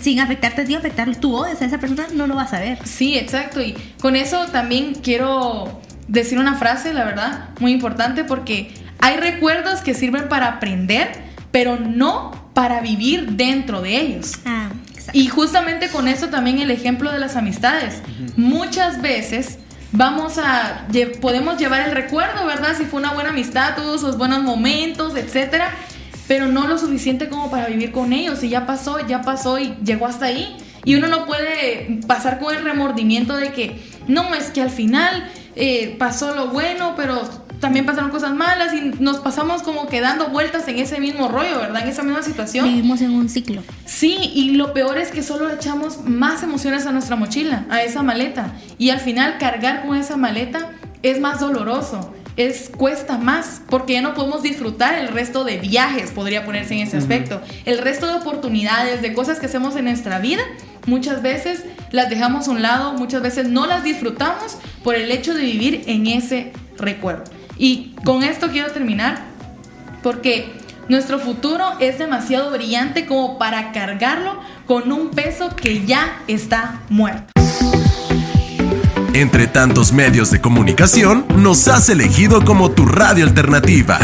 Sin afectarte a ti, afectar tu odio. O sea, esa persona no lo va a saber. Sí, exacto. Y con eso también quiero decir una frase, la verdad, muy importante, porque hay recuerdos que sirven para aprender, pero no para vivir dentro de ellos. Exacto. Y justamente con eso también el ejemplo de las amistades. Muchas veces podemos llevar el recuerdo, ¿verdad? Si fue una buena amistad, todos sus buenos momentos, etcétera, pero no lo suficiente como para vivir con ellos. Y ya pasó y llegó hasta ahí. Y uno no puede pasar con el remordimiento de que no, es que al final pasó lo bueno, pero también pasaron cosas malas, y nos pasamos como que dando vueltas en ese mismo rollo, ¿verdad? En esa misma situación. Vivimos en un ciclo. Sí, y lo peor es que solo echamos más emociones a nuestra mochila, a esa maleta. Y al final cargar con esa maleta es más doloroso, cuesta más, porque ya no podemos disfrutar el resto de viajes, podría ponerse en ese aspecto. El resto de oportunidades, de cosas que hacemos en nuestra vida, muchas veces las dejamos a un lado, muchas veces no las disfrutamos por el hecho de vivir en ese recuerdo. Y con esto quiero terminar, porque nuestro futuro es demasiado brillante como para cargarlo con un peso que ya está muerto. Entre tantos medios de comunicación, nos has elegido como tu radio alternativa.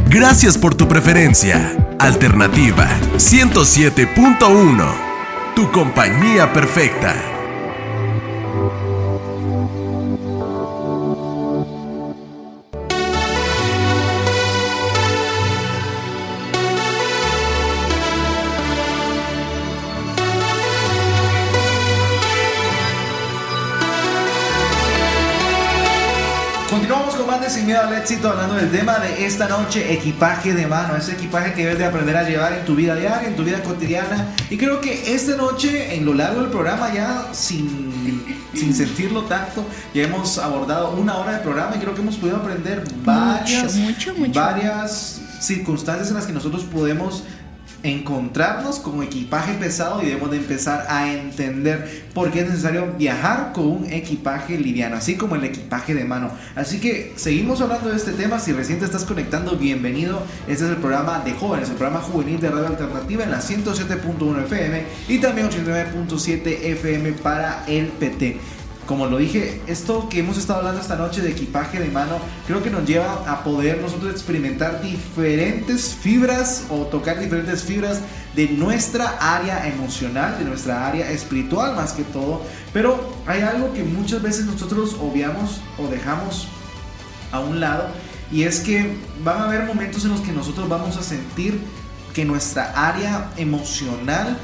Gracias por tu preferencia. Alternativa 107.1. Tu compañía perfecta. Continuamos con más de Sin Miedo al Éxito, hablando del tema de esta noche, equipaje de mano, ese equipaje que debes de aprender a llevar en tu vida diaria, en tu vida cotidiana. Y creo que esta noche, en lo largo del programa, ya sin sentirlo tanto, ya hemos abordado 1 hora de programa y creo que hemos podido aprender Mucho. varias circunstancias en las que nosotros podemos encontrarnos con equipaje pesado, y debemos de empezar a entender por qué es necesario viajar con un equipaje liviano, así como el equipaje de mano. Así que seguimos hablando de este tema. Si recién te estás conectando, bienvenido. Este es el programa de jóvenes, el programa juvenil de Radio Alternativa en la 107.1 FM y también 89.7 FM para el PT. Como lo dije, esto que hemos estado hablando esta noche de equipaje de mano, creo que nos lleva a poder nosotros experimentar diferentes fibras o tocar diferentes fibras de nuestra área emocional, de nuestra área espiritual más que todo. Pero hay algo que muchas veces nosotros obviamos o dejamos a un lado, y es que van a haber momentos en los que nosotros vamos a sentir que nuestra área emocional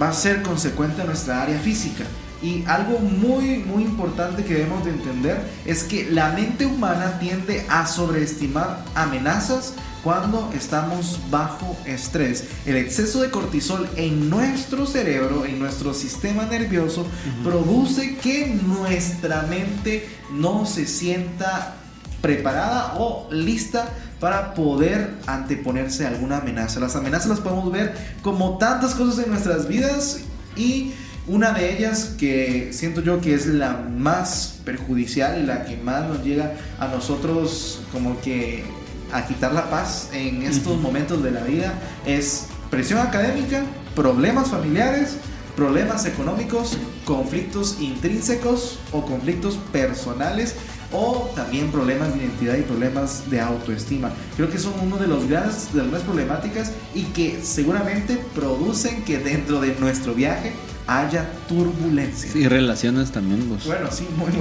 va a ser consecuente a nuestra área física. Y algo muy importante que debemos de entender es que la mente humana tiende a sobreestimar amenazas cuando estamos bajo estrés. El exceso de cortisol en nuestro cerebro, en nuestro sistema nervioso, produce que nuestra mente no se sienta preparada o lista para poder anteponerse a alguna amenaza. Las amenazas las podemos ver como tantas cosas en nuestras vidas, y Una de ellas que siento yo que es la más perjudicial y la que más nos llega a nosotros como que a quitar la paz en estos momentos de la vida es presión académica, problemas familiares, problemas económicos, conflictos intrínsecos o conflictos personales, o también problemas de identidad y problemas de autoestima. Creo que son uno de las grandes problemáticas y que seguramente producen que dentro de nuestro viaje haya turbulencias. Y relaciones también, vos. Bueno, sí, muy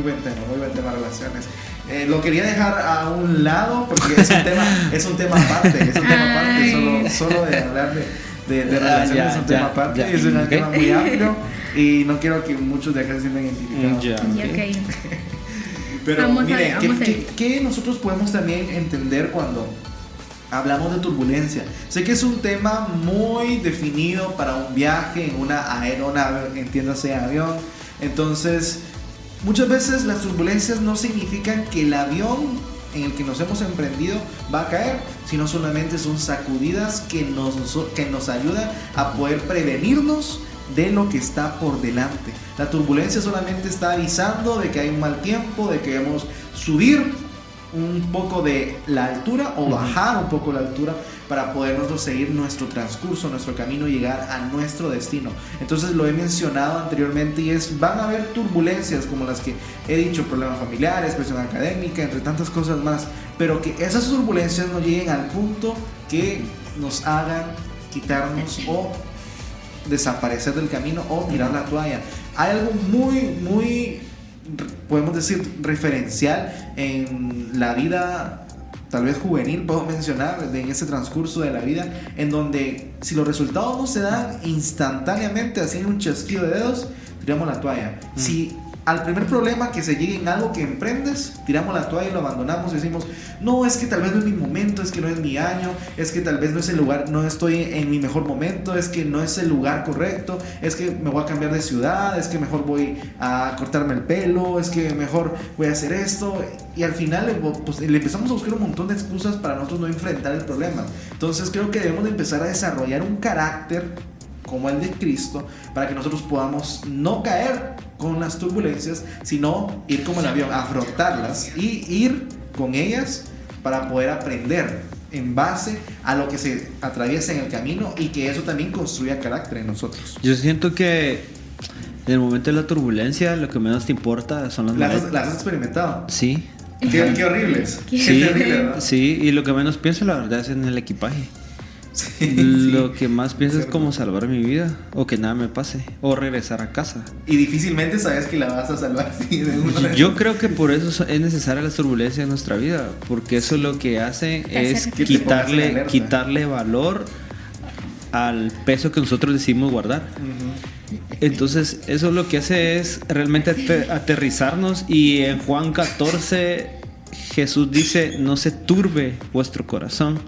buen tema relaciones. Lo quería dejar a un lado porque es un tema aparte, solo de hablar de relaciones es un tema aparte, es un tema muy amplio y no quiero que muchos de acá se sientan identificados. Pero miren, ¿qué nosotros podemos también entender cuando hablamos de turbulencia? Sé que es un tema muy definido para un viaje en una aeronave, entiéndase avión. Entonces, muchas veces las turbulencias no significan que el avión en el que nos hemos emprendido va a caer, sino solamente son sacudidas que nos ayudan a poder prevenirnos de lo que está por delante. La turbulencia solamente está avisando de que hay un mal tiempo, de que debemos subir un poco de la altura o bajar un poco la altura para poder nosotros seguir nuestro transcurso, nuestro camino y llegar a nuestro destino. Entonces lo he mencionado anteriormente y van a haber turbulencias como las que he dicho, problemas familiares, presión académica, entre tantas cosas más, pero que esas turbulencias no lleguen al punto que nos hagan quitarnos o desaparecer del camino o tirar la toalla. Hay algo muy podemos decir referencial en la vida tal vez juvenil, puedo mencionar, en ese transcurso de la vida, en donde si los resultados no se dan instantáneamente, así en un chasquido de dedos, tiramos la toalla. Si al primer problema que se llegue en algo que emprendes, tiramos la toalla y lo abandonamos y decimos, no, es que tal vez no es mi momento, es que no es mi año, es que tal vez no es el lugar, no estoy en mi mejor momento, es que no es el lugar correcto, es que me voy a cambiar de ciudad, es que mejor voy a cortarme el pelo, es que mejor voy a hacer esto, y al final pues, le empezamos a buscar un montón de excusas para nosotros no enfrentar el problema. Entonces creo que debemos de empezar a desarrollar un carácter como el de Cristo, para que nosotros podamos no caer con las turbulencias, sino ir como el avión, afrontarlas y ir con ellas para poder aprender en base a lo que se atraviesa en el camino y que eso también construya carácter en nosotros. Yo siento que en el momento de la turbulencia lo que menos te importa son las maletas. ¿Las has experimentado? Sí. Qué horribles. Sí, qué terrible, ¿verdad? Sí, y lo que menos pienso la verdad es en el equipaje. Lo que más pienso es cómo salvar mi vida, o que nada me pase, o regresar a casa. Y difícilmente sabes que la vas a salvar. Yo creo que por eso es necesaria la turbulencia en nuestra vida, porque eso lo que hace es quitarle valor al peso que nosotros decidimos guardar. Entonces eso lo que hace es realmente aterrizarnos, y en Juan 14 Jesús dice, no se turbe vuestro corazón.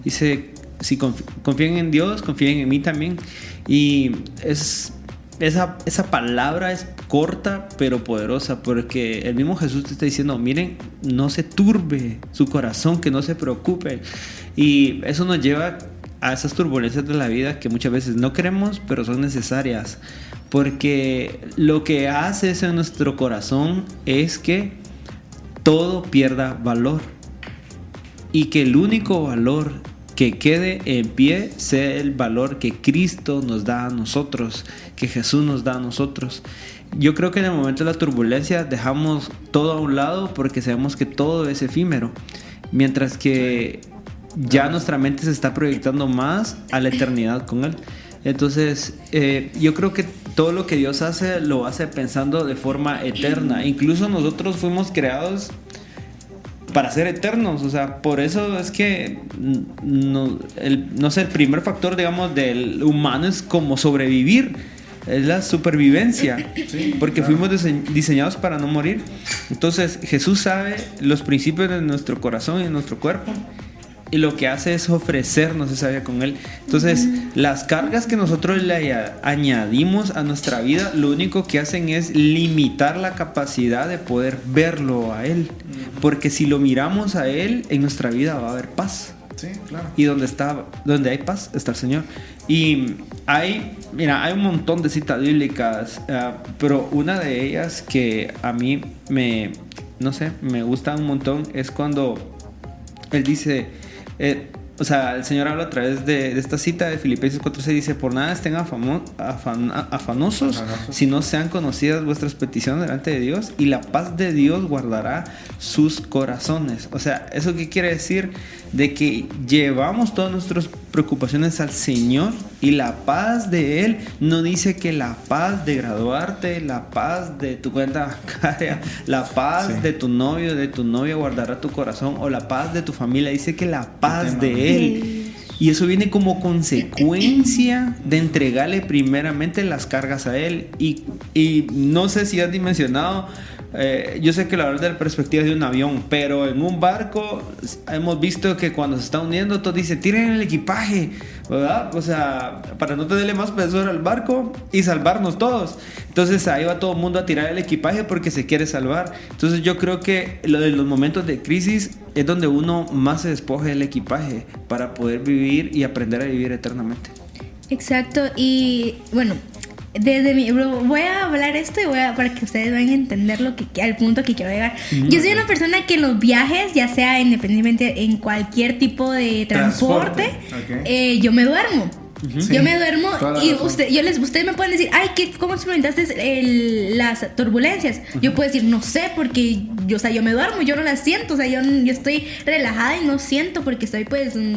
Dice, si confíen en Dios, confíen en mí también. Y esa palabra es corta pero poderosa, porque el mismo Jesús te está diciendo, miren, no se turbe su corazón, que no se preocupe. Y eso nos lleva a esas turbulencias de la vida que muchas veces no queremos, pero son necesarias, porque lo que hace eso en nuestro corazón es que todo pierda valor, y que el único valor que quede en pie sea el valor que Cristo nos da a nosotros, que Jesús nos da a nosotros. Yo creo que en el momento de la turbulencia dejamos todo a un lado, porque sabemos que todo es efímero, mientras que ya nuestra mente se está proyectando más a la eternidad con Él. Entonces yo creo que todo lo que Dios hace, lo hace pensando de forma eterna. Incluso nosotros fuimos creados para ser eternos, o sea, por eso es que el primer factor, digamos, del humano es como sobrevivir, es la supervivencia, porque fuimos diseñados para no morir. Entonces Jesús sabe los principios de nuestro corazón y de nuestro cuerpo, y lo que hace es ofrecernos esa vida con Él. Entonces las cargas que nosotros le añadimos a nuestra vida, lo único que hacen es limitar la capacidad de poder verlo a Él, porque si lo miramos a Él, en nuestra vida va a haber paz. Sí, claro. Y donde hay paz está el Señor. Y hay un montón de citas bíblicas, pero una de ellas que a mí me gusta un montón es cuando él dice, el Señor habla a través de esta cita de Filipenses 4:6, dice: por nada estén afanosos, si no sean conocidas vuestras peticiones delante de Dios, y la paz de Dios guardará sus corazones. O sea, ¿eso qué quiere decir? De que llevamos todas nuestras preocupaciones al Señor, y la paz de Él no dice que la paz de graduarte, la paz de tu cuenta bancaria, la paz de tu novio, de tu novia guardará tu corazón, o la paz de tu familia. Dice que la paz de Él. Y eso viene como consecuencia de entregarle primeramente las cargas a Él. Y no sé si has dimensionado, yo sé que la verdad de la perspectiva es de un avión, pero en un barco hemos visto que cuando se está hundiendo todo dice: tiren el equipaje, ¿verdad? O sea, para no tenerle más peso al barco y salvarnos todos. Entonces ahí va todo el mundo a tirar el equipaje porque se quiere salvar. Entonces yo creo que lo de los momentos de crisis es donde uno más se despoja del equipaje para poder vivir y aprender a vivir eternamente. Exacto. Y bueno, voy a hablar esto y para que ustedes vayan a entender al punto que quiero llegar. Yo soy una persona que en los viajes, ya sea independientemente en cualquier tipo de transporte. Yo me duermo. Sí, yo me duermo y ustedes me pueden decir: ay, ¿cómo experimentaste las turbulencias? Yo puedo decir: no sé, porque yo me duermo, yo no las siento, o sea, yo estoy relajada y no siento, porque estoy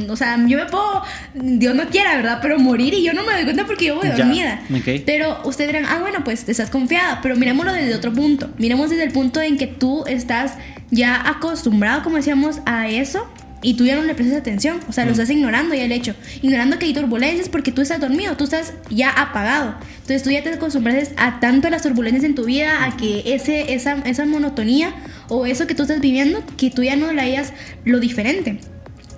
o sea, yo me puedo, Dios no quiera, ¿verdad?, pero morir y yo no me doy cuenta porque yo voy dormida. Okay. Pero ustedes dirán: ah, bueno, pues estás confiada, pero miremoslo desde otro punto. Miremos desde el punto en que tú estás ya acostumbrado, como decíamos, a eso. Y tú ya no le prestas atención, o sea, lo estás ignorando ya el hecho. Ignorando que hay turbulencias porque tú estás dormido, tú estás ya apagado. Entonces tú ya te acostumbras a tanto las turbulencias en tu vida, a que esa monotonía o eso que tú estás viviendo, que tú ya no le hayas lo diferente.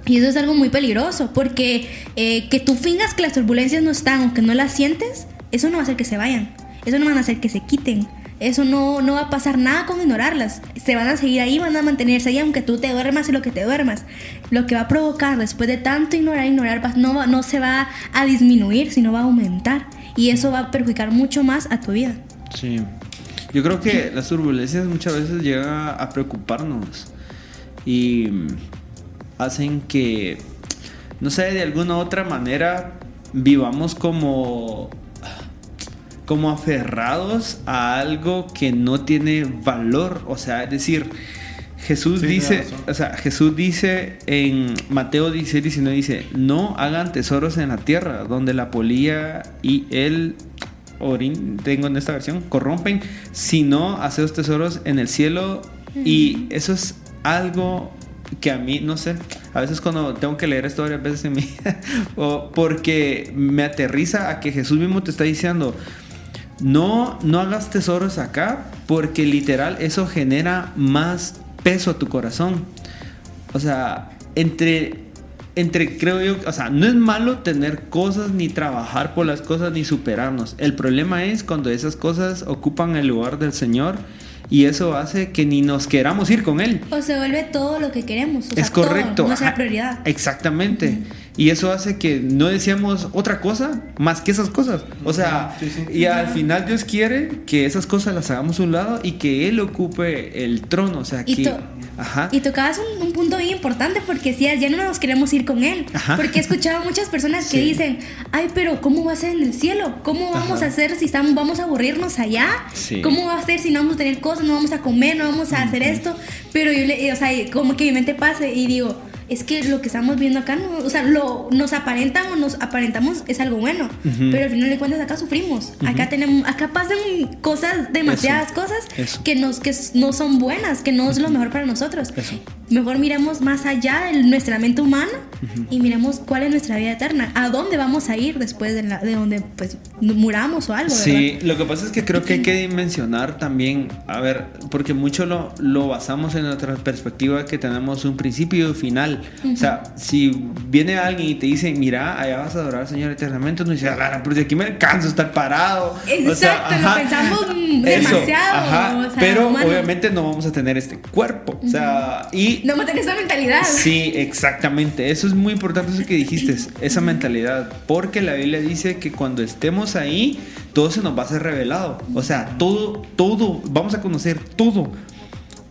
Y eso es algo muy peligroso, porque que tú fingas que las turbulencias no están o que no las sientes, eso no va a hacer que se vayan, eso no va a hacer que se quiten. Eso no va a pasar nada con ignorarlas. Se van a seguir ahí, van a mantenerse ahí, aunque tú te duermas y lo que te duermas. Lo que va a provocar después de tanto ignorar, no se va a disminuir, sino va a aumentar. Y eso va a perjudicar mucho más a tu vida. Sí. Yo creo que las turbulencias muchas veces llegan a preocuparnos y hacen que, no sé, de alguna u otra manera vivamos como aferrados a algo que no tiene valor. O sea, es decir, Jesús dice en Mateo 16:19, dice: no hagan tesoros en la tierra, donde la polilla y el orín, tengo en esta versión, corrompen, sino haceos tesoros en el cielo. Y eso es algo que a mí, no sé, a veces cuando tengo que leer esto varias veces en mi vida, porque me aterriza a que Jesús mismo te está diciendo: no hagas tesoros acá, porque literal eso genera más peso a tu corazón. O sea, creo yo, o sea, no es malo tener cosas, ni trabajar por las cosas, ni superarnos. El problema es cuando esas cosas ocupan el lugar del Señor, y eso hace que ni nos queramos ir con Él. O se vuelve todo lo que queremos. O sea, es correcto. Todo, nuestra prioridad. Exactamente. Y eso hace que no deseamos otra cosa más que esas cosas. O sea, y al final Dios quiere que esas cosas las hagamos a un lado y que Él ocupe el trono. O sea, y tocabas un punto bien importante, porque decías: ya no nos queremos ir con Él. Ajá. Porque he escuchado muchas personas que dicen: ay, pero ¿cómo va a ser en el cielo? ¿Cómo vamos a hacer si vamos a aburrirnos allá? Sí. ¿Cómo va a ser si no vamos a tener cosas, no vamos a comer, no vamos a hacer esto? Pero o sea, como que mi mente pasa y digo: es que lo que estamos viendo acá, o sea, nos aparentan o nos aparentamos es algo bueno, pero al final de cuentas acá sufrimos. Acá pasan cosas, demasiadas cosas que no son buenas, que no es lo mejor para nosotros. Mejor miremos más allá de nuestra mente humana y miremos cuál es nuestra vida eterna, a dónde vamos a ir después de donde pues muramos o algo, ¿verdad? Sí, lo que pasa es que creo que hay que dimensionar también, a ver, porque mucho lo basamos en nuestra perspectiva, que tenemos un principio y un final. O sea, si viene alguien y te dice: mira, allá vas a adorar al Señor eternamente, uno dice: Lara, pero de aquí me canso de estar parado. Exacto, o sea, lo pensamos demasiado. O sea, pero humanos, obviamente no vamos a tener este cuerpo. O sea, y No mantener esa mentalidad. Sí, exactamente. Eso es muy importante, eso que dijiste, esa mentalidad. Porque la Biblia dice que cuando estemos ahí, todo se nos va a ser revelado. O sea, todo, vamos a conocer todo.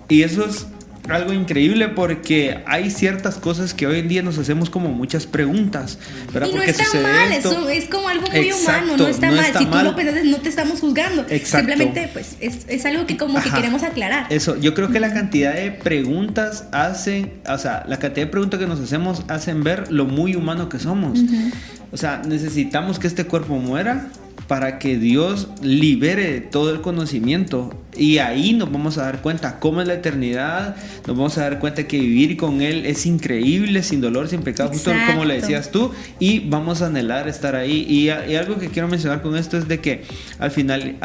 Y eso es algo increíble porque hay ciertas cosas que hoy en día nos hacemos como muchas preguntas, ¿verdad? Y no porque está sucede mal, esto. eso es como algo muy Exacto, humano, no está mal. Si mal. tú lo pensas, no te estamos juzgando. Exacto. Simplemente, pues, es algo que como que queremos aclarar. Eso, yo creo que la cantidad de preguntas la cantidad de preguntas que nos hacemos hacen ver lo muy humano que somos. O sea, necesitamos que este cuerpo muera para que Dios libere todo el conocimiento, y ahí nos vamos a dar cuenta cómo es la eternidad, nos vamos a dar cuenta que vivir con Él es increíble, sin dolor, sin pecado, justo como le decías tú, y vamos a anhelar estar ahí. Y algo que quiero mencionar con esto es de que al final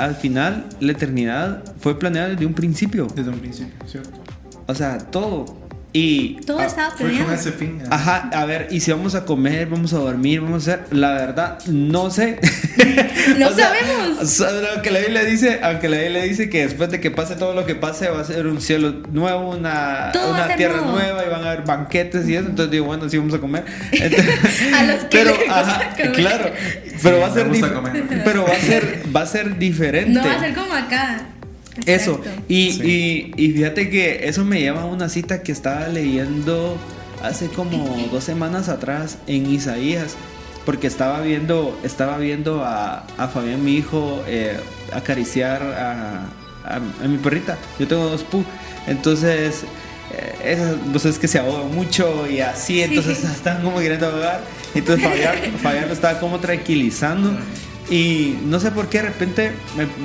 la eternidad fue planeada desde un principio. Desde un principio, ¿cierto? O sea, todo. Y Todo estaba Fue planeado. con ese fin. ajá, a ver, y si vamos a comer, vamos a dormir, vamos a hacer, la verdad, no sé. No O sea, sabemos. aunque la Biblia dice que después de que pase todo lo que pase, va a ser un cielo nuevo, una Todo va a ser tierra nuevo. nueva, y van a haber banquetes y eso. Entonces digo, bueno, sí vamos a comer. Entonces, A los que pero, les gusta ajá, comer. claro, pero Sí, va a ser me gusta comer. pero va a ser diferente. No va a ser como acá. Eso, Exacto. y fíjate que eso me lleva a una cita que estaba leyendo hace como 2 semanas atrás en Isaías, porque estaba viendo a Fabián, mi hijo, acariciar a mi perrita. Yo tengo 2 Pug, entonces es que se ahoga mucho y así, entonces están como queriendo ahogar. Entonces Fabián lo estaba como tranquilizando. Y no sé por qué de repente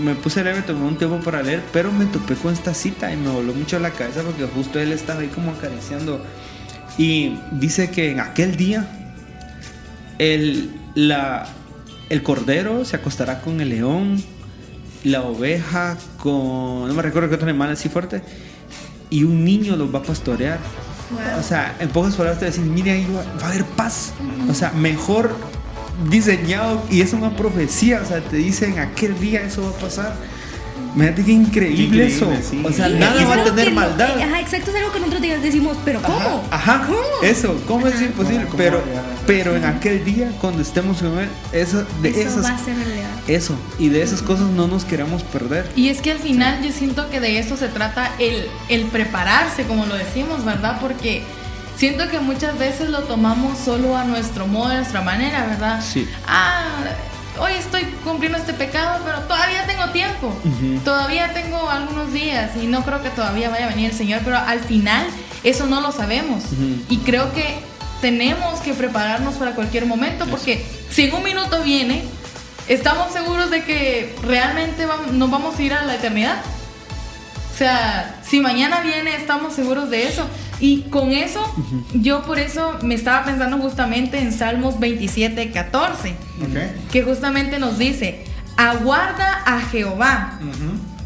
me puse a leer, me tomé un tiempo para leer, pero me topé con esta cita y me voló mucho la cabeza porque justo él estaba ahí como acariciando. Y dice que en aquel día el cordero se acostará con el león, la oveja con, no me recuerdo qué otro animal así fuerte, y un niño los va a pastorear. Wow. O sea, en pocas palabras te decir, mira, ahí va a haber paz. O sea, mejor diseñado, y es una profecía. O sea, te dicen aquel día eso va a pasar. Imagínate qué increíble eso. Sí. O sea, Sí, nada es va a algo tener que maldad. Ajá, exacto, es algo que nosotros decimos, pero ¿cómo? Ajá, ¿Cómo? eso, ¿cómo es imposible? ¿Cómo pero, va a llegar a ser? pero en aquel día, cuando estemos con él, eso va a ser realidad. y de esas cosas no nos queremos perder. Y es que al final yo siento que de eso se trata el prepararse, como lo decimos, ¿verdad? Porque siento que muchas veces lo tomamos solo a nuestro modo, a nuestra manera, ¿verdad? Sí. Hoy estoy cumpliendo este pecado, pero todavía tengo tiempo. Todavía tengo algunos días y no creo que todavía vaya a venir el Señor, pero al final eso no lo sabemos. Y creo que tenemos que prepararnos para cualquier momento, porque si en un minuto viene, ¿estamos seguros de que realmente nos vamos a ir a la eternidad? O sea, si mañana viene, ¿estamos seguros de eso? Y con eso, yo por eso me estaba pensando justamente en Salmos 27:14, que justamente nos dice: aguarda a Jehová,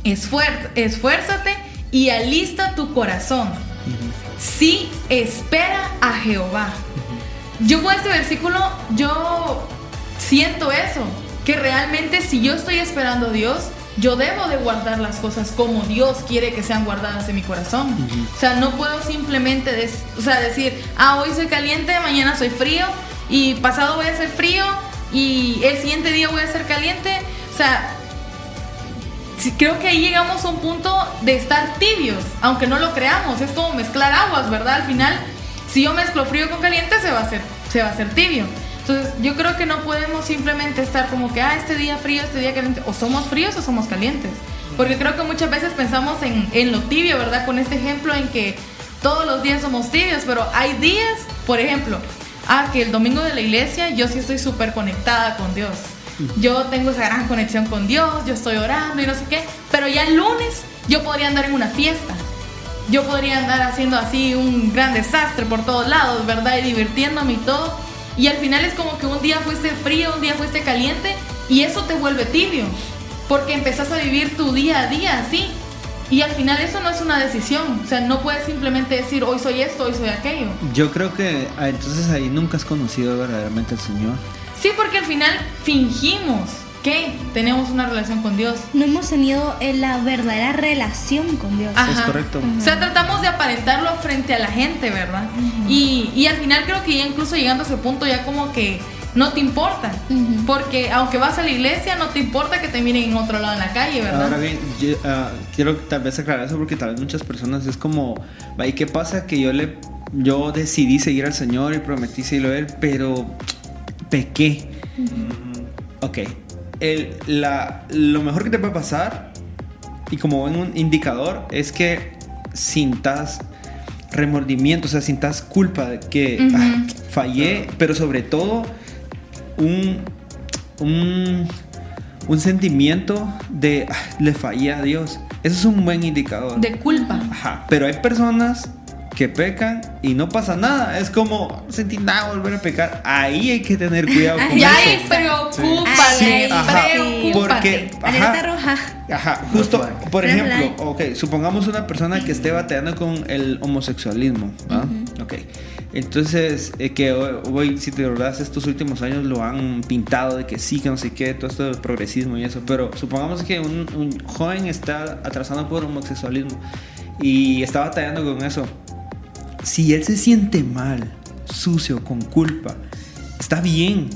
esfuérzate y alista tu corazón. Sí, espera a Jehová. Yo con este versículo, yo siento eso, que realmente si yo estoy esperando a Dios, yo debo de guardar las cosas como Dios quiere que sean guardadas en mi corazón. O sea, no puedo simplemente decir, hoy soy caliente, mañana soy frío, y pasado voy a ser frío, y el siguiente día voy a ser caliente. O sea, creo que ahí llegamos a un punto de estar tibios, aunque no lo creamos. Es como mezclar aguas, ¿verdad? Al final, si yo mezclo frío con caliente, se va a hacer tibio. Entonces yo creo que no podemos simplemente estar como que este día frío, este día caliente, o somos fríos o somos calientes, porque creo que muchas veces pensamos en lo tibio, ¿verdad? Con este ejemplo en que todos los días somos tibios, pero hay días, por ejemplo, que el domingo de la iglesia yo sí estoy súper conectada con Dios, yo tengo esa gran conexión con Dios, yo estoy orando y no sé qué, pero ya el lunes yo podría andar en una fiesta, yo podría andar haciendo así un gran desastre por todos lados, ¿verdad? Y divirtiéndome y todo. Y al final es como que un día fuiste frío, un día fuiste caliente, y eso te vuelve tibio, porque empezás a vivir tu día a día así. Y al final eso no es una decisión. O sea, no puedes simplemente decir hoy soy esto, hoy soy aquello. Yo creo que entonces ahí nunca has conocido verdaderamente al Señor. Sí, porque al final fingimos. qué tenemos una relación con Dios. No hemos tenido la verdadera relación con Dios. Ajá. Es correcto. O sea, tratamos de aparentarlo frente a la gente, ¿verdad? Y al final creo que ya incluso llegando a ese punto ya como que no te importa. Porque aunque vas a la iglesia, no te importa que te miren en otro lado en la calle, ¿verdad? Ahora bien, quiero tal vez aclarar eso porque tal vez muchas personas es como, ¿y qué pasa? Que yo decidí seguir al Señor y prometí seguirlo a Él, pero pequé. Ok. Lo mejor que te puede pasar, y como en un indicador, es que sintas remordimiento, o sea, sintas culpa de que fallé, pero sobre todo un sentimiento de le fallé a Dios. Eso es un buen indicador. De culpa. Ajá, pero hay personas que pecan y no pasa nada. Es como sentir nada, volver a pecar. Ahí hay que tener cuidado con Ya eso. preocúpate, preocúpate. Porque, Alerta roja. Ajá, justo, por Red ejemplo, flag. ok, supongamos una persona que esté batallando con el homosexualismo, ¿ah? Ok, entonces, que hoy, si te verdad, estos últimos años lo han pintado de que sí, que no sé qué, todo esto del progresismo y eso, pero supongamos que un joven está atrasado por homosexualismo y está batallando con eso. Si él se siente mal, sucio, con culpa, está bien.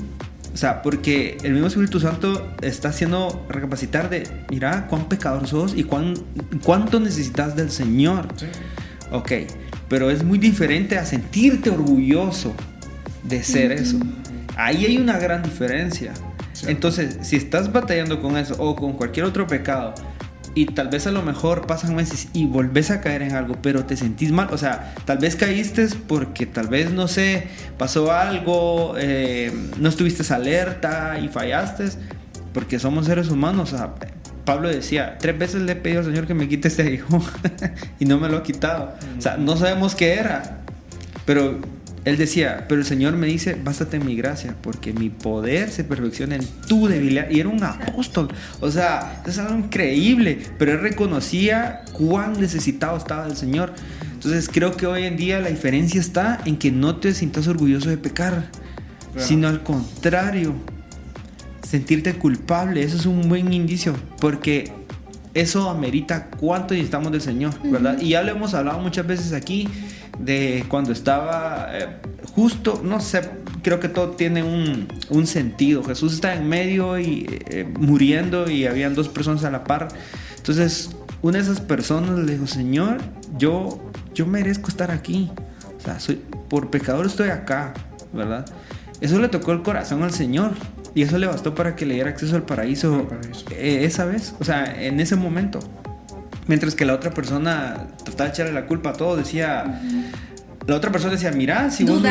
O sea, porque el mismo Espíritu Santo está haciendo recapacitar de, mira, cuán pecador sos y cuánto necesitas del Señor. Sí. Ok, pero es muy diferente a sentirte orgulloso de ser eso. Ahí hay una gran diferencia. Sí. Entonces, si estás batallando con eso o con cualquier otro pecado, y tal vez a lo mejor pasan meses y volvés a caer en algo, pero te sentís mal, o sea, tal vez caíste porque tal vez, no sé, pasó algo, no estuviste alerta y fallaste, porque somos seres humanos. O sea, Pablo decía, 3 veces le he pedido al Señor que me quite este hijo y no me lo ha quitado. O sea, no sabemos qué era, pero él decía, pero el Señor me dice, bástate en mi gracia, porque mi poder se perfecciona en tu debilidad. Y era un apóstol. O sea, es algo increíble, pero él reconocía cuán necesitado estaba del Señor. Entonces creo que hoy en día la diferencia está en que no te sientas orgulloso de pecar, sino al contrario, sentirte culpable. Eso es un buen indicio, porque eso amerita cuánto necesitamos del Señor, ¿verdad? Y ya lo hemos hablado muchas veces aquí, de cuando estaba justo, no sé, creo que todo tiene un sentido. Jesús está en medio y muriendo, y habían 2 personas a la par. Entonces una de esas personas le dijo, Señor, yo merezco estar aquí, o sea, por pecador estoy acá, ¿verdad? Eso le tocó el corazón al Señor, y eso le bastó para que le diera acceso al paraíso, esa vez, o sea, en ese momento. Mientras que la otra persona trataba de echarle la culpa a todo, decía... La otra persona decía, mira, si vos...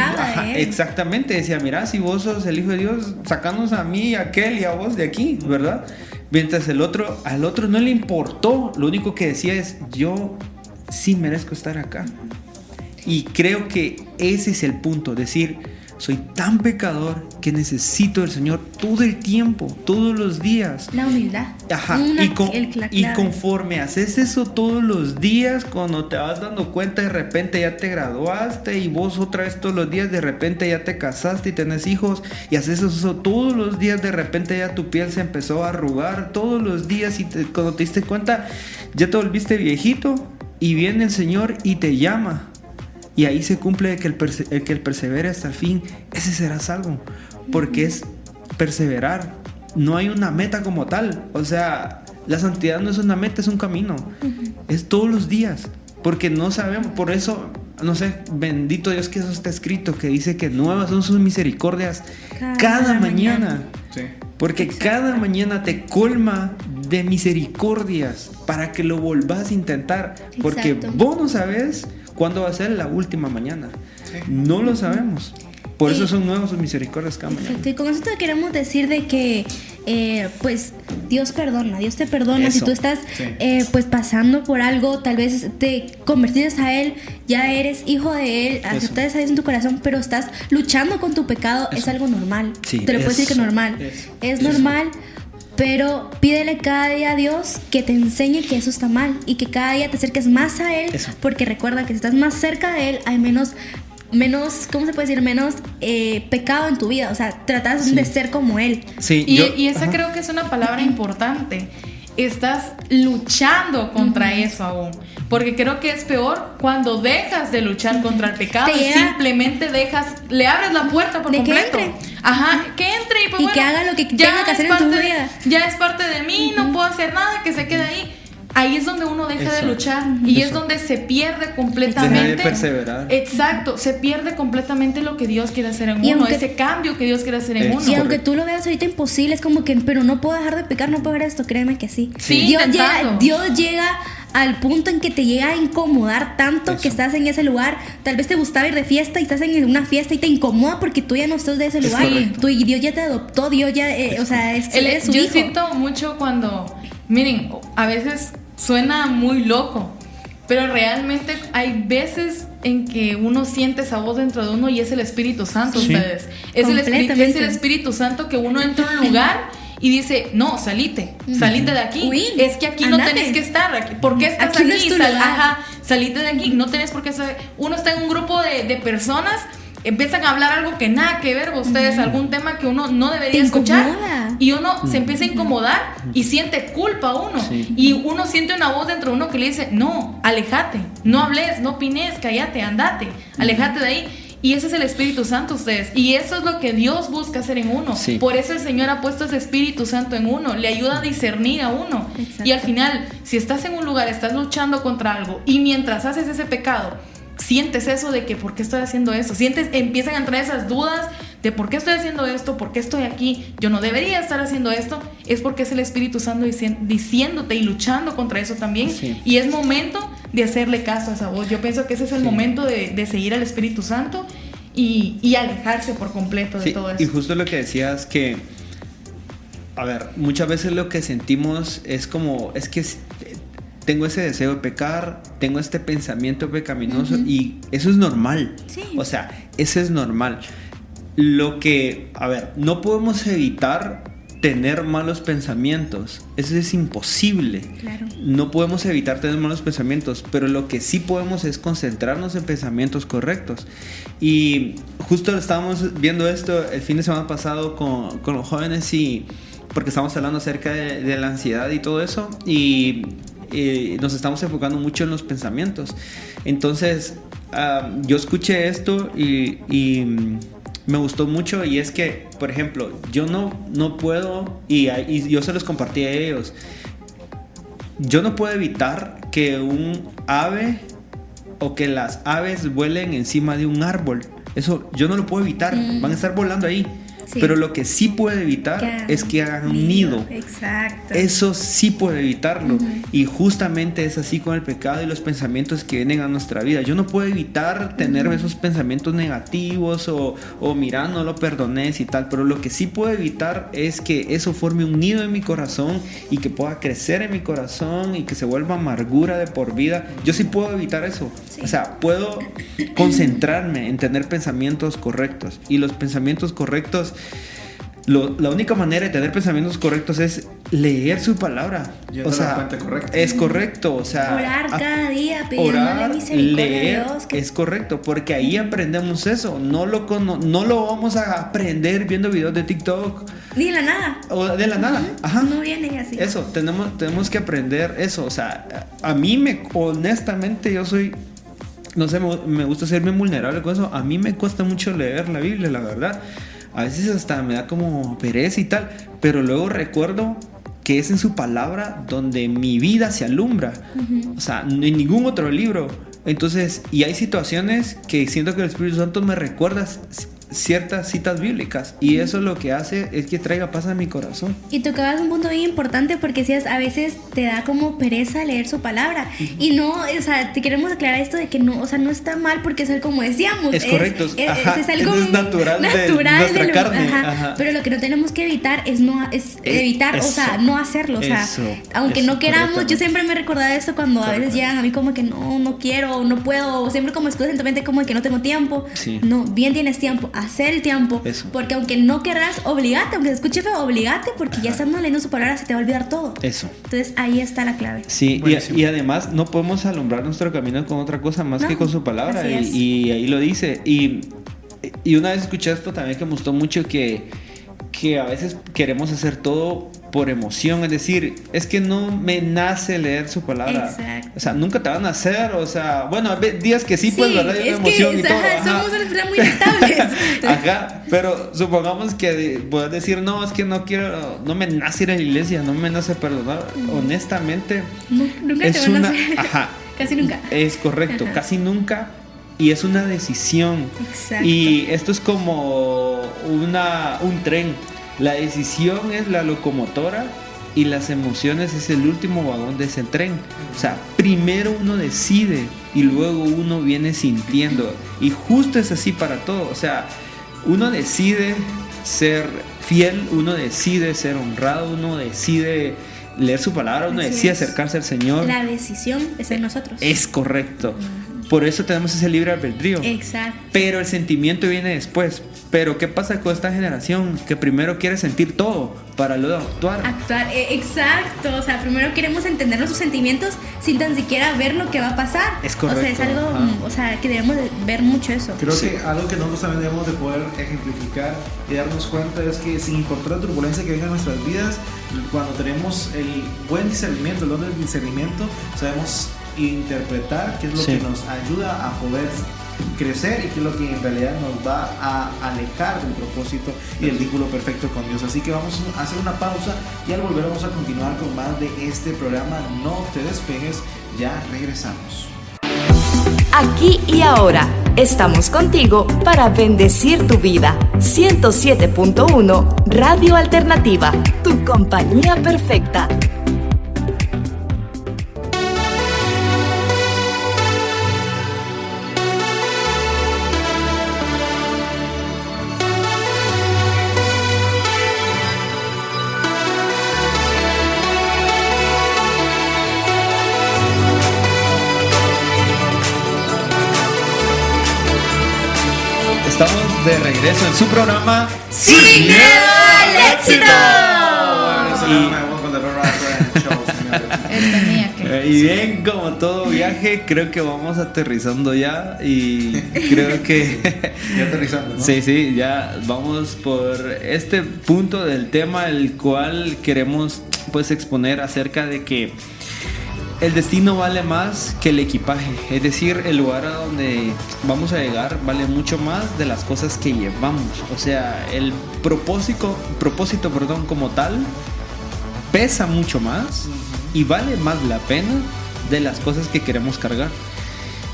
exactamente, decía, mira, si vos sos el Hijo de Dios, sacanos a mí, a aquel y a vos de aquí, ¿verdad? Mientras al otro no le importó, lo único que decía es, yo sí merezco estar acá. Y creo que ese es el punto, decir, soy tan pecador que necesito del Señor todo el tiempo, todos los días. La humildad. Ajá. Y conforme haces eso todos los días, cuando te vas dando cuenta, de repente ya te graduaste, y vos otra vez todos los días, de repente ya te casaste y tenés hijos, y haces eso todos los días, de repente ya tu piel se empezó a arrugar todos los días, y cuando te diste cuenta ya te volviste viejito, y viene el Señor y te llama. Y ahí se cumple el que el persevere hasta el fin, ese será salvo. Porque es perseverar. No hay una meta como tal. O sea, la santidad no es una meta, es un camino. Es todos los días. Porque no sabemos, por eso, no sé, bendito Dios que eso está escrito, que dice que nuevas son sus misericordias cada mañana. Sí. Porque cada mañana te colma de misericordias para que lo volvás a intentar. Porque vos no sabes cuándo va a ser la última mañana. Sí. No lo sabemos. Por eso son nuevas sus misericordias cada mañana. Y con eso te queremos decir de que pues Dios te perdona. Eso. Si tú estás pues pasando por algo, tal vez te convertiste a Él, ya eres hijo de Él, aceptas a Dios en tu corazón, pero estás luchando con tu pecado, es algo normal. Sí, te lo puedo decir que es normal. Es normal. Pero pídele cada día a Dios que te enseñe que eso está mal, y que cada día te acerques más a Él, porque recuerda que si estás más cerca de Él, hay menos menos, ¿cómo se puede decir? Menos pecado en tu vida. O sea, tratas de ser como Él. Sí, y esa creo que es una palabra importante. Estás luchando contra eso aún. Porque creo que es peor cuando dejas de luchar contra el pecado y simplemente le abres la puerta por completo. Que entre y pues y que haga lo que tenga que hacer en tu vida. Ya es parte de mí, no puedo hacer nada, que se quede ahí. Ahí es donde uno deja de luchar y es donde se pierde completamente. Deja de perseverar. Exacto, se pierde completamente lo que Dios quiere hacer en uno, ese cambio que Dios quiere hacer en uno. Y aunque tú lo veas ahorita imposible, es como que, pero no puedo dejar de pecar, no puedo ver esto, créeme que sí. Dios llega al punto en que te llega a incomodar tanto que estás en ese lugar. Tal vez te gustaba ir de fiesta y estás en una fiesta y te incomoda porque tú ya no estás de ese lugar. Y Dios ya te adoptó, Dios ya, o sea, es su yo hijo. siento mucho cuando, miren, a veces suena muy loco, pero realmente hay veces en que uno siente esa voz dentro de uno y es el Espíritu Santo, ustedes. Es el Espíritu Santo que uno entra a un lugar y dice, no, salite de aquí. Es que aquí no tenés que estar. ¿Por qué estás aquí? Salite de aquí. No tenés por qué estar. Uno está en un grupo de personas, empiezan a hablar algo que nada que ver ustedes, algún tema que uno no debería escuchar y uno se empieza a incomodar y siente culpa uno y uno siente una voz dentro de uno que le dice, no, alejate, no hables, no opines, cállate, andate, alejate de ahí. Y ese es el Espíritu Santo, ustedes. Y eso es lo que Dios busca hacer en uno. Por eso el Señor ha puesto ese Espíritu Santo en uno. Le ayuda a discernir a uno. Exacto. Y al final, si estás en un lugar, estás luchando contra algo y mientras haces ese pecado, sientes eso de que ¿por qué estoy haciendo eso? Empiezan a entrar esas dudas de ¿por qué estoy haciendo esto? ¿Por qué estoy aquí? Yo no debería estar haciendo esto. Es porque es el Espíritu Santo diciéndote y luchando contra eso también. Y es momento de hacerle caso a esa voz. Yo pienso que ese es el momento de seguir al Espíritu Santo y alejarse por completo de todo eso. Y justo lo que decías que, a ver, muchas veces lo que sentimos es como, es que tengo ese deseo de pecar, tengo este pensamiento pecaminoso y eso es normal. O sea, eso es normal. Lo que, a ver, no podemos evitar tener malos pensamientos. Eso es imposible. No podemos evitar tener malos pensamientos, pero lo que sí podemos es concentrarnos en pensamientos correctos. Y justo estábamos viendo esto el fin de semana pasado con los jóvenes porque estábamos hablando acerca de la ansiedad y todo eso y nos estamos enfocando mucho en los pensamientos. Entonces yo escuché esto y me gustó mucho, y es que, por ejemplo, yo no puedo, y yo se los compartí a ellos, yo no puedo evitar que un ave o que las aves vuelen encima de un árbol. Eso yo no lo puedo evitar, van a estar volando ahí. Pero lo que sí puede evitar es que hagan un nido. Exacto. Eso sí puede evitarlo. Y justamente es así con el pecado y los pensamientos que vienen a nuestra vida. Yo no puedo evitar tener esos pensamientos negativos o mira, no lo perdones y tal. Pero lo que sí puedo evitar es que eso forme un nido en mi corazón y que pueda crecer en mi corazón y que se vuelva amargura de por vida. Yo sí puedo evitar eso. O sea, puedo concentrarme en tener pensamientos correctos. Y los pensamientos correctos, la única manera de tener pensamientos correctos es leer su palabra. O sea, la fuente correcta. Es correcto. O sea, orar cada día, pidiéndole misericordia leer a Dios. Es correcto, porque ahí aprendemos eso. No lo vamos a aprender viendo videos de TikTok. Ni de la nada. O de la nada. No viene así. Eso, tenemos que aprender eso. O sea, a mí honestamente, yo soy, no sé, me gusta serme vulnerable con eso. A mí me cuesta mucho leer la Biblia, la verdad. A veces hasta me da como pereza y tal, pero luego recuerdo que es en su palabra donde mi vida se alumbra. O sea, en ningún otro libro. Entonces, y hay situaciones que siento que el Espíritu Santo me recuerda ciertas citas bíblicas, y eso lo que hace es que traiga paz a mi corazón. Y tocabas un punto bien importante, porque decías, a veces te da como pereza leer su palabra, y no, o sea, te queremos aclarar esto de que no, o sea, no está mal, porque es como decíamos, es correcto, es algo es natural de nuestra carne. Pero lo que no tenemos que evitar es evitar, eso, o sea, no hacerlo, o sea, aunque no queramos. Yo siempre me recordaba esto cuando a veces llegan a mí como que no quiero, no puedo, o siempre como excusa en tu mente como que no tengo tiempo. No, bien tienes tiempo. hacer el tiempo. Eso. Porque aunque no querrás, obligate, aunque se escuche feo, obligate, porque ya estando leyendo su palabra se te va a olvidar todo. Eso. Entonces ahí está la clave. Sí, Buenísimo. y además no podemos alumbrar nuestro camino con otra cosa más No, que con su palabra. así es. Y ahí lo dice. Y una vez escuché esto también que me gustó mucho, que a veces queremos hacer todo por emoción, es decir, es que no me nace leer su palabra. Exacto. O sea, nunca te van a hacer, o sea, bueno, hay días que sí, pues, ¿verdad? Hay es una emoción que y todo. ajá, Ajá. somos unas personas muy inestables. Ajá, pero supongamos que puedes decir, no, es que no quiero, no me nace ir a la iglesia, no me nace perdonar. Honestamente, Nunca te es van a una, hacer. ajá, Casi nunca. es correcto, Ajá. casi nunca. Y es una decisión. Exacto. Y esto es como un tren. La decisión es la locomotora y las emociones es el último vagón de ese tren. O sea, primero uno decide y luego uno viene sintiendo. Y justo es así para todo. O sea, uno decide ser fiel, uno decide ser honrado, uno decide leer su palabra, uno Así decide es. acercarse al Señor. La decisión es en nosotros. Es correcto. Por eso tenemos ese libre albedrío. Exacto. Pero el sentimiento viene después. Pero ¿qué pasa con esta generación? Que primero quiere sentir todo para luego actuar. Actuar, exacto. O sea, primero queremos entender nuestros sentimientos sin tan siquiera ver lo que va a pasar. Es correcto. O sea, es algo, Ajá. o sea, que debemos de ver mucho eso. Creo Sí. que algo que nosotros también debemos de poder ejemplificar y darnos cuenta es que sin importar la turbulencia que venga en nuestras vidas, cuando tenemos el buen discernimiento, el don del discernimiento, sabemos interpretar qué es lo Sí. que nos ayuda a poder crecer y qué es lo que en realidad nos va a alejar del propósito y del vínculo perfecto con Dios. Así que vamos a hacer una pausa y al volver vamos a continuar con más de este programa. No te despegues, ya regresamos. Aquí y ahora estamos contigo para bendecir tu vida. 107.1 Radio Alternativa, tu compañía perfecta. Estamos de regreso en su programa ¡Sin miedo al éxito! Tenía que. Y bien, como todo viaje, creo que vamos aterrizando ya. Y creo que Ya aterrizando, ¿no? sí, ya vamos por este punto del tema, el cual queremos pues exponer acerca de que el destino vale más que el equipaje. Es decir, el lugar a donde vamos a llegar vale mucho más de las cosas que llevamos. O sea, el propósito, como tal, pesa mucho más y vale más la pena de las cosas que queremos cargar.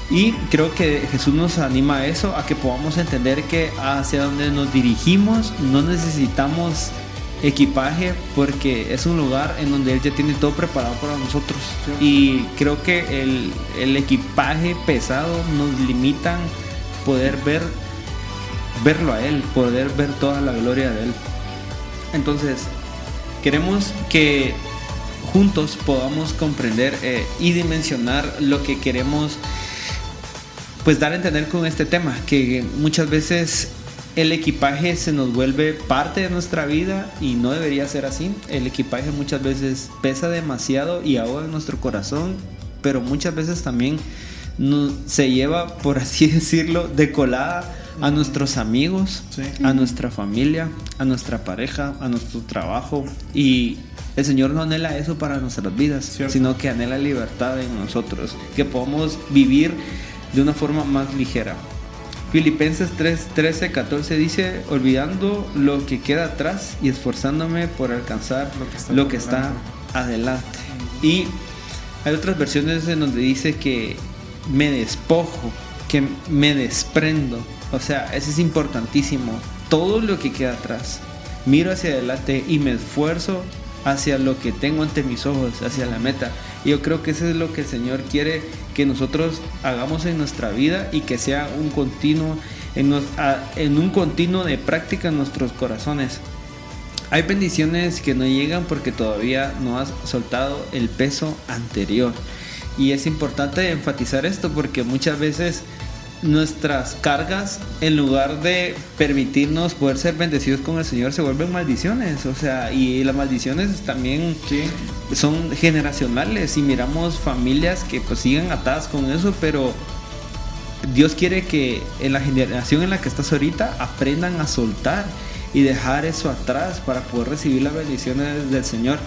Y creo que Jesús nos anima a eso, a que podamos entender que hacia donde nos dirigimos no necesitamos equipaje, porque es un lugar en donde Él ya tiene todo preparado para nosotros. Y creo que el equipaje pesado nos limitan poder verlo a Él, poder ver toda la gloria de Él. Entonces queremos que juntos podamos comprender y dimensionar lo que queremos pues dar a entender con este tema, que muchas veces el equipaje se nos vuelve parte de nuestra vida y no debería ser así. El equipaje muchas veces pesa demasiado y ahoga en nuestro corazón, pero muchas veces también se lleva, por así decirlo, de colada a nuestros amigos, Sí. a nuestra familia, a nuestra pareja, a nuestro trabajo. Y el Señor no anhela eso para nuestras vidas, Cierto. sino que anhela libertad en nosotros, que podamos vivir de una forma más ligera. Filipenses 3:13-14 dice: olvidando lo que queda atrás y esforzándome por alcanzar lo que está adelante. Y hay otras versiones en donde dice que me despojo, que me desprendo. O sea, eso es importantísimo. Todo lo que queda atrás, miro hacia adelante y me esfuerzo hacia lo que tengo ante mis ojos, hacia la meta. Y yo creo que eso es lo que el Señor quiere que nosotros hagamos en nuestra vida, y que sea un continuo, en un continuo de práctica en nuestros corazones. Hay bendiciones que no llegan porque todavía no has soltado el peso anterior. Y es importante enfatizar esto, porque muchas veces nuestras cargas, en lugar de permitirnos poder ser bendecidos con el Señor, se vuelven maldiciones. O sea, y las maldiciones también son generacionales, y miramos familias que pues siguen atadas con eso, pero Dios quiere que en la generación en la que estás ahorita aprendan a soltar y dejar eso atrás para poder recibir las bendiciones del Señor.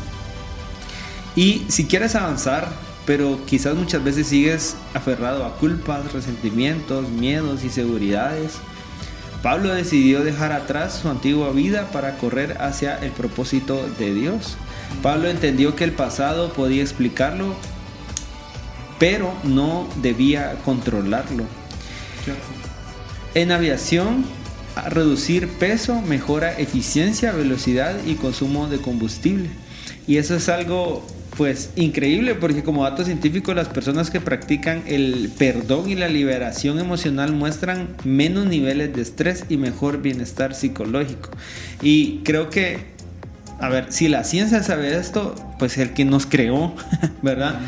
Y si quieres avanzar, pero quizás muchas veces sigues aferrado a culpas, resentimientos, miedos y inseguridades, Pablo decidió dejar atrás su antigua vida para correr hacia el propósito de Dios. Pablo entendió que el pasado podía explicarlo, pero no debía controlarlo. En aviación, reducir peso mejora eficiencia, velocidad y consumo de combustible. Y eso es algo pues increíble, porque como dato científico, las personas que practican el perdón y la liberación emocional muestran menos niveles de estrés y mejor bienestar psicológico. Y creo que, a ver, si la ciencia sabe esto, pues el que nos creó, ¿verdad?,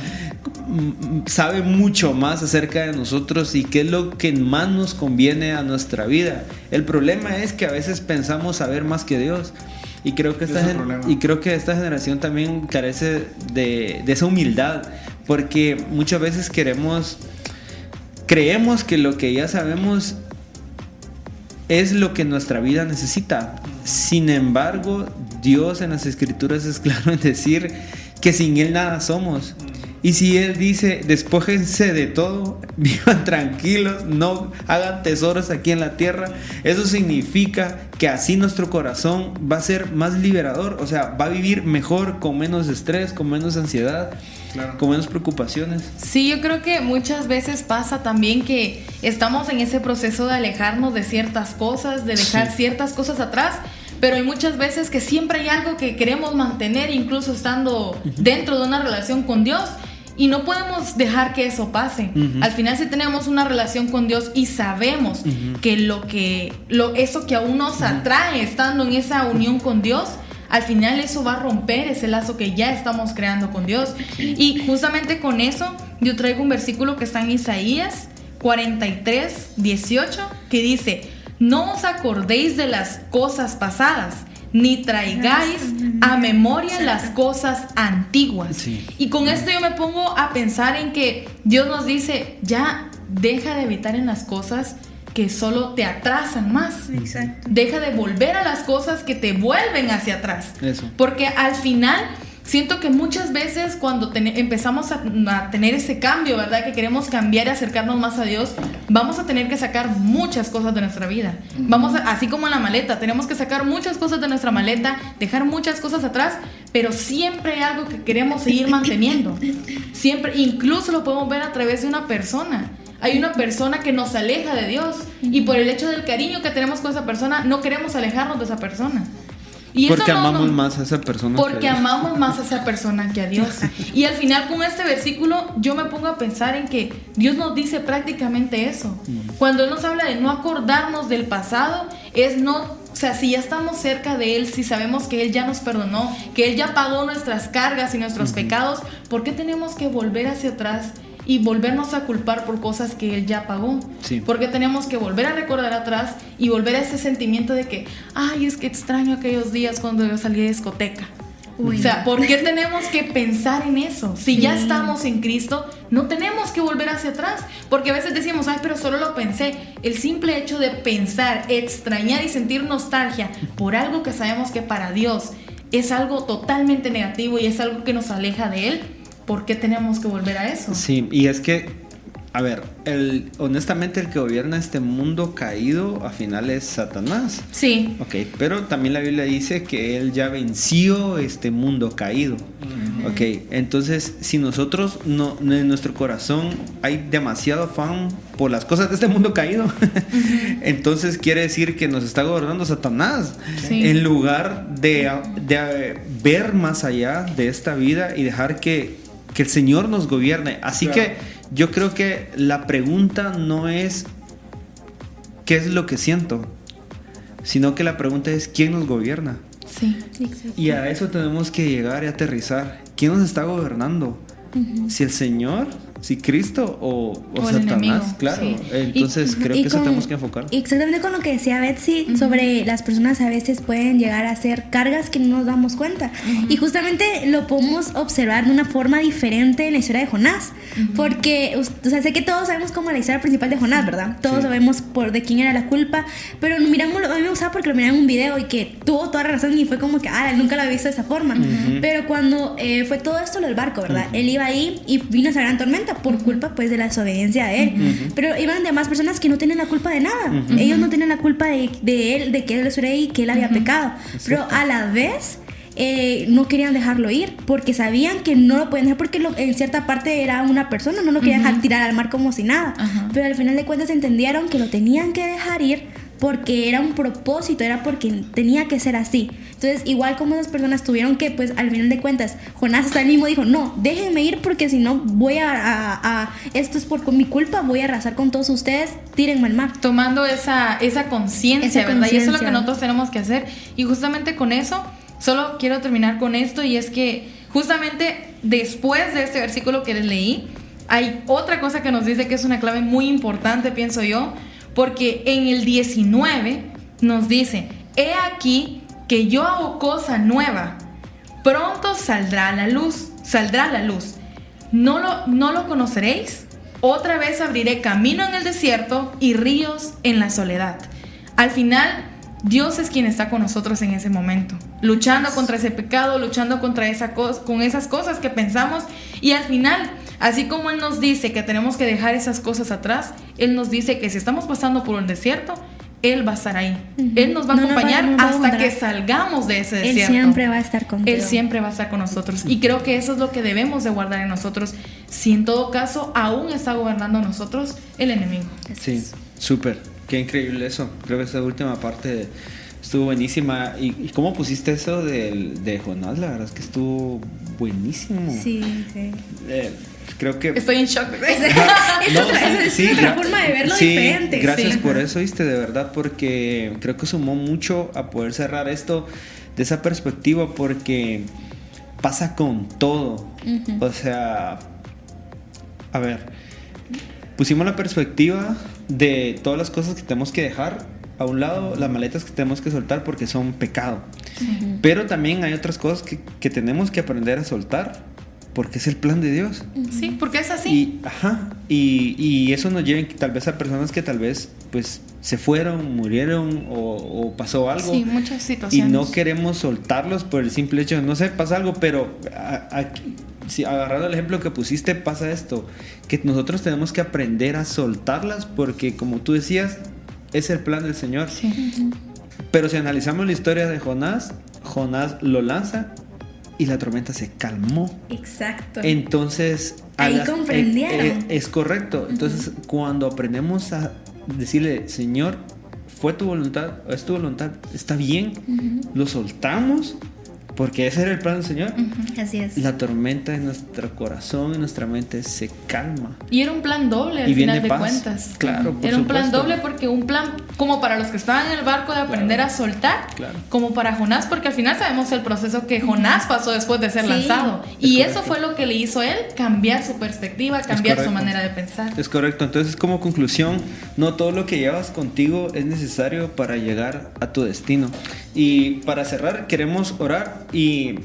sabe mucho más acerca de nosotros y qué es lo que más nos conviene a nuestra vida. El problema es que a veces pensamos saber más que Dios. Y creo que esta generación también carece de esa humildad, porque muchas veces creemos que lo que ya sabemos es lo que nuestra vida necesita. Sin embargo, Dios en las Escrituras es claro en decir que sin Él nada somos. Y si Él dice, despójense de todo, vivan tranquilos, no hagan tesoros aquí en la tierra, eso significa que así nuestro corazón va a ser más liberador. O sea, va a vivir mejor, con menos estrés, con menos ansiedad, con menos preocupaciones. Sí, yo creo que muchas veces pasa también que estamos en ese proceso de alejarnos de ciertas cosas, de dejar ciertas cosas atrás. Pero hay muchas veces que siempre hay algo que queremos mantener, incluso estando dentro de una relación con Dios, y no podemos dejar que eso pase. Al final, si tenemos una relación con Dios y sabemos que eso que aún nos atrae estando en esa unión con Dios, al final eso va a romper ese lazo que ya estamos creando con Dios. Y justamente con eso yo traigo un versículo que está en Isaías 43:18, que dice: no os acordéis de las cosas pasadas, ni traigáis a memoria las cosas antiguas. Sí. Y con esto yo me pongo a pensar en que Dios nos dice, ya deja de evitar en las cosas que solo te atrasan más. Exacto. Deja de volver a las cosas que te vuelven hacia atrás. Eso. Porque al final siento que muchas veces cuando empezamos a tener ese cambio, ¿verdad?, que queremos cambiar y acercarnos más a Dios, vamos a tener que sacar muchas cosas de nuestra vida. Así como en la maleta, tenemos que sacar muchas cosas de nuestra maleta, dejar muchas cosas atrás, pero siempre hay algo que queremos seguir manteniendo. Siempre, incluso lo podemos ver a través de una persona. Hay una persona que nos aleja de Dios, y por el hecho del cariño que tenemos con esa persona, no queremos alejarnos de esa persona. Y porque amamos más a esa persona. Porque amamos más a esa persona que a Dios. Y al final, con este versículo, yo me pongo a pensar en que Dios nos dice prácticamente eso. Cuando Él nos habla de no acordarnos del pasado, o sea, si ya estamos cerca de Él, si sabemos que Él ya nos perdonó, que Él ya pagó nuestras cargas y nuestros pecados, ¿por qué tenemos que volver hacia atrás y volvernos a culpar por cosas que Él ya pagó? Sí. Porque tenemos que volver a recordar atrás y volver a ese sentimiento de que, ay, es que extraño aquellos días cuando yo salí de discoteca. O sea, ¿por qué tenemos que pensar en eso? Si ya estamos en Cristo, no tenemos que volver hacia atrás. Porque a veces decimos, ay, pero solo lo pensé. El simple hecho de pensar, extrañar y sentir nostalgia por algo que sabemos que para Dios es algo totalmente negativo y es algo que nos aleja de Él, ¿por qué tenemos que volver a eso? Sí, y es que, a ver, honestamente el que gobierna este mundo caído al final es Satanás. Sí. Ok, pero también la Biblia dice que Él ya venció este mundo caído. Ok, entonces si nosotros en nuestro corazón hay demasiado afán por las cosas de este mundo caído, entonces quiere decir que nos está gobernando Satanás. Sí. En lugar de ver más allá de esta vida y dejar que el Señor nos gobierne. Así que yo creo que la pregunta no es ¿qué es lo que siento?, sino que la pregunta es ¿quién nos gobierna? Sí, exacto. Y a eso tenemos que llegar y aterrizar. ¿Quién nos está gobernando? Si el Señor si Cristo o el Satanás, enemigo, claro. sí. Entonces creo que eso tenemos que enfocar. Exactamente con lo que decía Betsy sobre las personas a veces pueden llegar a ser cargas que no nos damos cuenta. Y justamente lo podemos observar de una forma diferente en la historia de Jonás. Porque, o sea, sé que todos sabemos como la historia principal de Jonás, ¿verdad? Todos sabemos de quién era la culpa, pero a mí me gustaba porque lo miré en un video y que tuvo toda la razón y fue como que, nunca lo había visto de esa forma. Pero cuando fue todo esto del barco, ¿verdad? Él iba ahí y vino esa gran tormenta por culpa pues de la desobediencia de él. Pero iban demás personas que no tienen la culpa de nada. Ellos no tienen la culpa de él, de que él estuviera ahí, que él había pecado. Pero a la vez no querían dejarlo ir porque sabían que no lo podían dejar porque en cierta parte era una persona, no lo querían dejar tirar al mar como si nada. Pero al final de cuentas entendieron que lo tenían que dejar ir porque era un propósito, era porque tenía que ser así. Entonces, igual como esas personas tuvieron que, pues, al final de cuentas, Jonás hasta él mismo dijo, no, déjenme ir porque si no voy esto es por mi culpa, voy a arrasar con todos ustedes, tírenme al mar. Tomando esa conciencia, ¿verdad? Y eso es lo que nosotros tenemos que hacer. Y justamente con eso, solo quiero terminar con esto, y es que justamente después de este versículo que les leí, hay otra cosa que nos dice que es una clave muy importante, pienso yo, porque en el 19 nos dice, he aquí que yo hago cosa nueva, pronto saldrá la luz, ¿no lo conoceréis? Otra vez abriré camino en el desierto y ríos en la soledad. Al final, Dios es quien está con nosotros en ese momento, luchando contra ese pecado, luchando contra con esas cosas que pensamos, y al final, así como Él nos dice que tenemos que dejar esas cosas atrás, Él nos dice que si estamos pasando por un desierto, Él va a estar ahí. Él nos va a acompañar hasta que salgamos de ese desierto. Él siempre va a estar contigo. Él siempre va a estar con nosotros. Y creo que eso es lo que debemos de guardar en nosotros, si en todo caso aún está gobernando a nosotros el enemigo. Sí, súper. Qué increíble eso. Creo que esa última parte estuvo buenísima. ¿Y cómo pusiste eso de Jonás? La verdad es que estuvo buenísimo. Sí. Creo que... Estoy en shock. Es otra forma de verlo diferente. Gracias por eso, ¿viste? De verdad, porque creo que sumó mucho a poder cerrar esto de esa perspectiva, porque pasa con todo. O sea, a ver, pusimos la perspectiva de todas las cosas que tenemos que dejar a un lado, las maletas que tenemos que soltar porque son pecado. Pero también hay otras cosas que tenemos que aprender a soltar porque es el plan de Dios. Sí, porque es así. Y eso nos lleva tal vez a personas que tal vez pues se fueron, murieron o pasó algo. Sí, muchas situaciones. Y no queremos soltarlos por el simple hecho de, no sé, pasa algo, pero si agarrando el ejemplo que pusiste, pasa esto, que nosotros tenemos que aprender a soltarlas porque, como tú decías, es el plan del Señor. Sí. Pero si analizamos la historia de Jonás lo lanza y la tormenta se calmó. Exacto. Entonces ahí comprendieron. Es correcto. Entonces cuando aprendemos a decirle, Señor, fue tu voluntad, es tu voluntad, está bien, lo soltamos porque ese era el plan del Señor. Así es. La tormenta en nuestro corazón, en nuestra mente se calma. Y era un plan doble al final de cuentas. Claro, por era un plan supuesto. doble porque un plan como para los que estaban en el barco de aprender a soltar, como para Jonás, porque al final sabemos el proceso que Jonás pasó después de ser lanzado. Y eso fue lo que le hizo a él cambiar su perspectiva, cambiar su manera de pensar. Es correcto. Entonces, como conclusión, no todo lo que llevas contigo es necesario para llegar a tu destino. Y para cerrar, queremos orar y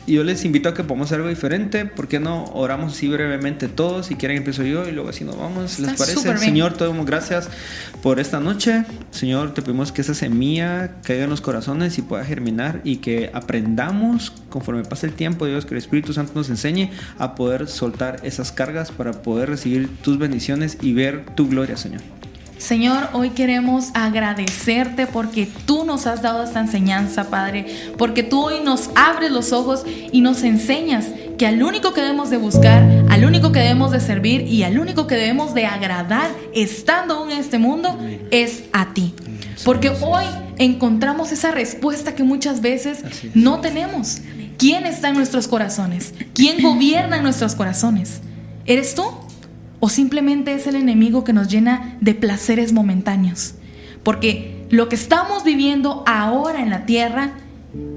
yo les invito a que podamos hacer algo diferente. ¿Por qué no oramos así brevemente todos? Si quieren empiezo yo y luego así nos vamos. ¿Les parece? Señor, te damos gracias por esta noche. Señor, te pedimos que esa semilla caiga en los corazones y pueda germinar y que aprendamos conforme pase el tiempo, Dios, que el Espíritu Santo nos enseñe a poder soltar esas cargas para poder recibir tus bendiciones y ver tu gloria, Señor. Señor, hoy queremos agradecerte porque tú nos has dado esta enseñanza, Padre, porque tú hoy nos abres los ojos y nos enseñas que al único que debemos de buscar, al único que debemos de servir y al único que debemos de agradar estando aún en este mundo es a ti. Porque hoy encontramos esa respuesta que muchas veces no tenemos. ¿Quién está en nuestros corazones? ¿Quién gobierna en nuestros corazones? ¿Eres tú? ¿O simplemente es el enemigo que nos llena de placeres momentáneos? Porque lo que estamos viviendo ahora en la tierra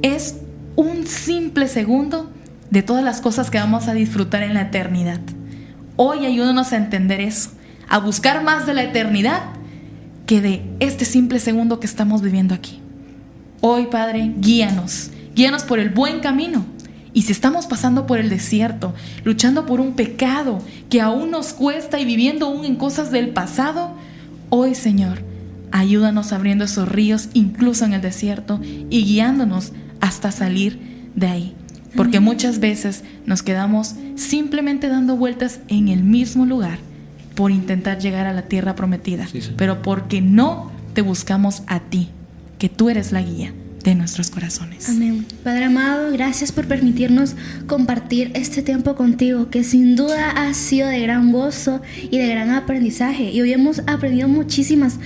es un simple segundo de todas las cosas que vamos a disfrutar en la eternidad. Hoy ayúdanos a entender eso, a buscar más de la eternidad que de este simple segundo que estamos viviendo aquí. Hoy, Padre, guíanos por el buen camino. Y si estamos pasando por el desierto, luchando por un pecado que aún nos cuesta y viviendo aún en cosas del pasado, hoy, Señor, ayúdanos abriendo esos ríos incluso en el desierto y guiándonos hasta salir de ahí. Porque muchas veces nos quedamos simplemente dando vueltas en el mismo lugar por intentar llegar a la tierra prometida, pero porque no te buscamos a ti, que tú eres la guía de nuestros corazones. Amén. Padre amado, gracias por permitirnos compartir este tiempo contigo, que sin duda ha sido de gran gozo y de gran aprendizaje. Y hoy hemos aprendido muchísimas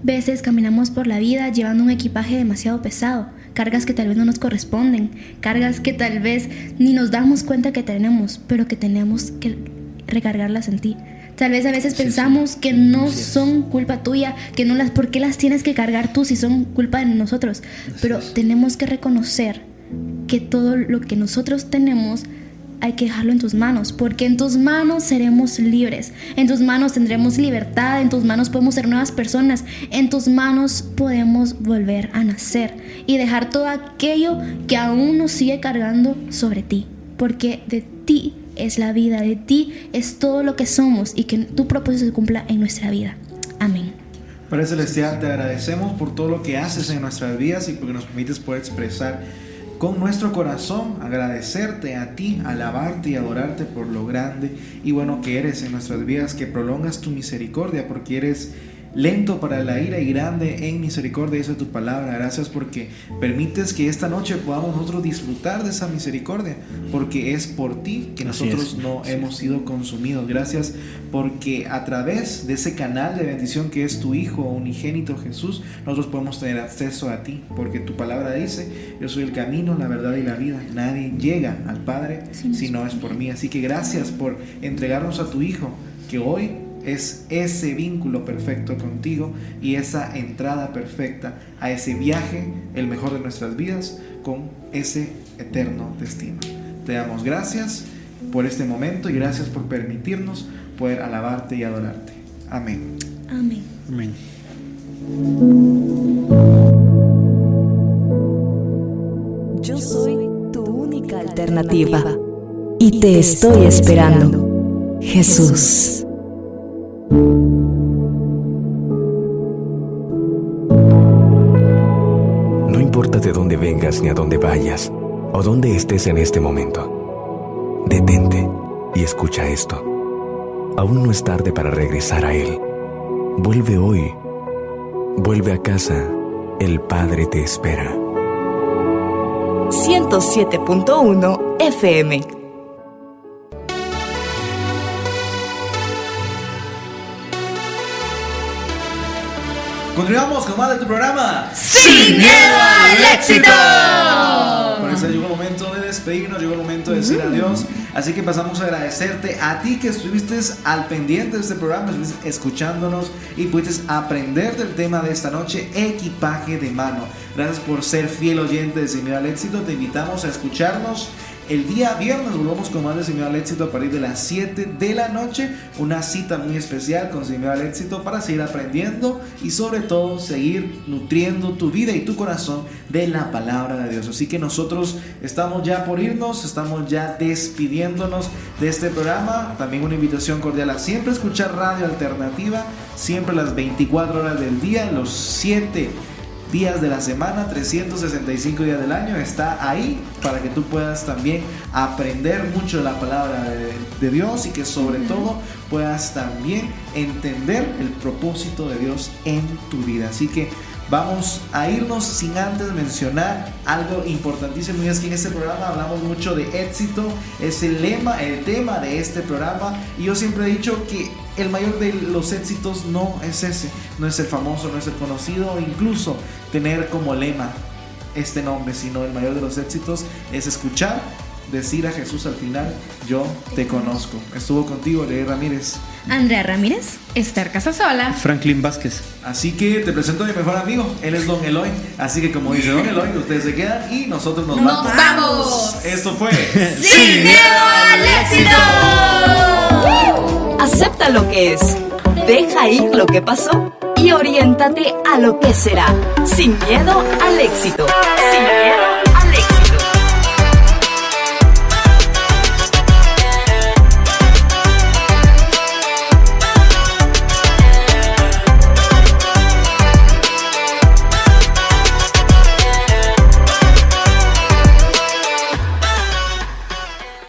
veces. Caminamos por la vida llevando un equipaje demasiado pesado, cargas que tal vez no nos corresponden, cargas que tal vez ni nos damos cuenta que tenemos, pero que tenemos que recargarlas en ti. Tal vez a veces pensamos que no son culpa tuya, que no las, ¿por qué las tienes que cargar tú si son culpa de nosotros? Pero tenemos que reconocer que todo lo que nosotros tenemos hay que dejarlo en tus manos, porque en tus manos seremos libres, en tus manos tendremos libertad, en tus manos podemos ser nuevas personas, en tus manos podemos volver a nacer y dejar todo aquello que aún nos sigue cargando sobre ti, porque de ti es la vida, de ti es todo lo que somos y que tu propósito se cumpla en nuestra vida. Amén. Padre Celestial, te agradecemos por todo lo que haces en nuestras vidas y porque nos permites poder expresar con nuestro corazón, agradecerte a ti, alabarte y adorarte por lo grande y bueno que eres en nuestras vidas, que prolongas tu misericordia porque eres lento para la ira y grande en misericordia. Esa es tu palabra. Gracias porque permites que esta noche podamos nosotros disfrutar de esa misericordia, porque es por ti que nosotros no hemos sido consumidos. Gracias porque a través de ese canal de bendición que es tu Hijo unigénito Jesús, nosotros podemos tener acceso a ti, porque tu palabra dice: yo soy el camino, la verdad y la vida. Nadie llega al Padre si no es por mí. Así que gracias por entregarnos a tu Hijo, que hoy es ese vínculo perfecto contigo y esa entrada perfecta a ese viaje, el mejor de nuestras vidas, con ese eterno destino. Te damos gracias por este momento y gracias por permitirnos poder alabarte y adorarte. Amén. Amén. Amén. Yo soy tu única alternativa y te estoy esperando, Jesús. No importa de dónde vengas ni a dónde vayas o dónde estés en este momento, detente y escucha esto. Aún no es tarde para regresar a Él. Vuelve hoy. Vuelve a casa. El Padre te espera. 107.1 FM. Continuamos con más de tu programa ¡Sin miedo al éxito! Por eso llegó el momento de despedirnos, llegó el momento de decir adiós. Así que pasamos a agradecerte a ti que estuviste al pendiente de este programa, estuviste escuchándonos y pudiste aprender del tema de esta noche, equipaje de mano. Gracias por ser fiel oyente de Sin Miedo al Éxito. Te invitamos a escucharnos el día viernes. Volvemos con más de Sin Miedo al Éxito a partir de las 7 de la noche. Una cita muy especial con Sin Miedo al Éxito para seguir aprendiendo y sobre todo seguir nutriendo tu vida y tu corazón de la palabra de Dios. Así que nosotros estamos ya por irnos, estamos ya despidiéndonos de este programa. También una invitación cordial a siempre escuchar Radio Alternativa, siempre las 24 horas del día, los 7 días de la semana, 365 días del año, está ahí para que tú puedas también aprender mucho de la palabra de Dios y que sobre todo puedas también entender el propósito de Dios en tu vida. Así que vamos a irnos sin antes mencionar algo importantísimo, y es que en este programa hablamos mucho de éxito, es el lema, el tema de este programa, y yo siempre he dicho que el mayor de los éxitos no es ese, no es el famoso, no es el conocido, o incluso tener como lema este nombre, sino el mayor de los éxitos es escuchar, decir a Jesús al final: yo te conozco. Estuvo contigo Ley Ramírez, Andrea Ramírez, Esther Casasola, Franklin Vázquez. así que te presento a mi mejor amigo, él es Don Eloy. Así que como dice Don Eloy, ustedes se quedan y nosotros nos vamos. Esto fue ¡Sin miedo al éxito! Acepta lo que es, deja ir lo que pasó y oriéntate a lo que será. Sin miedo al éxito. Sin miedo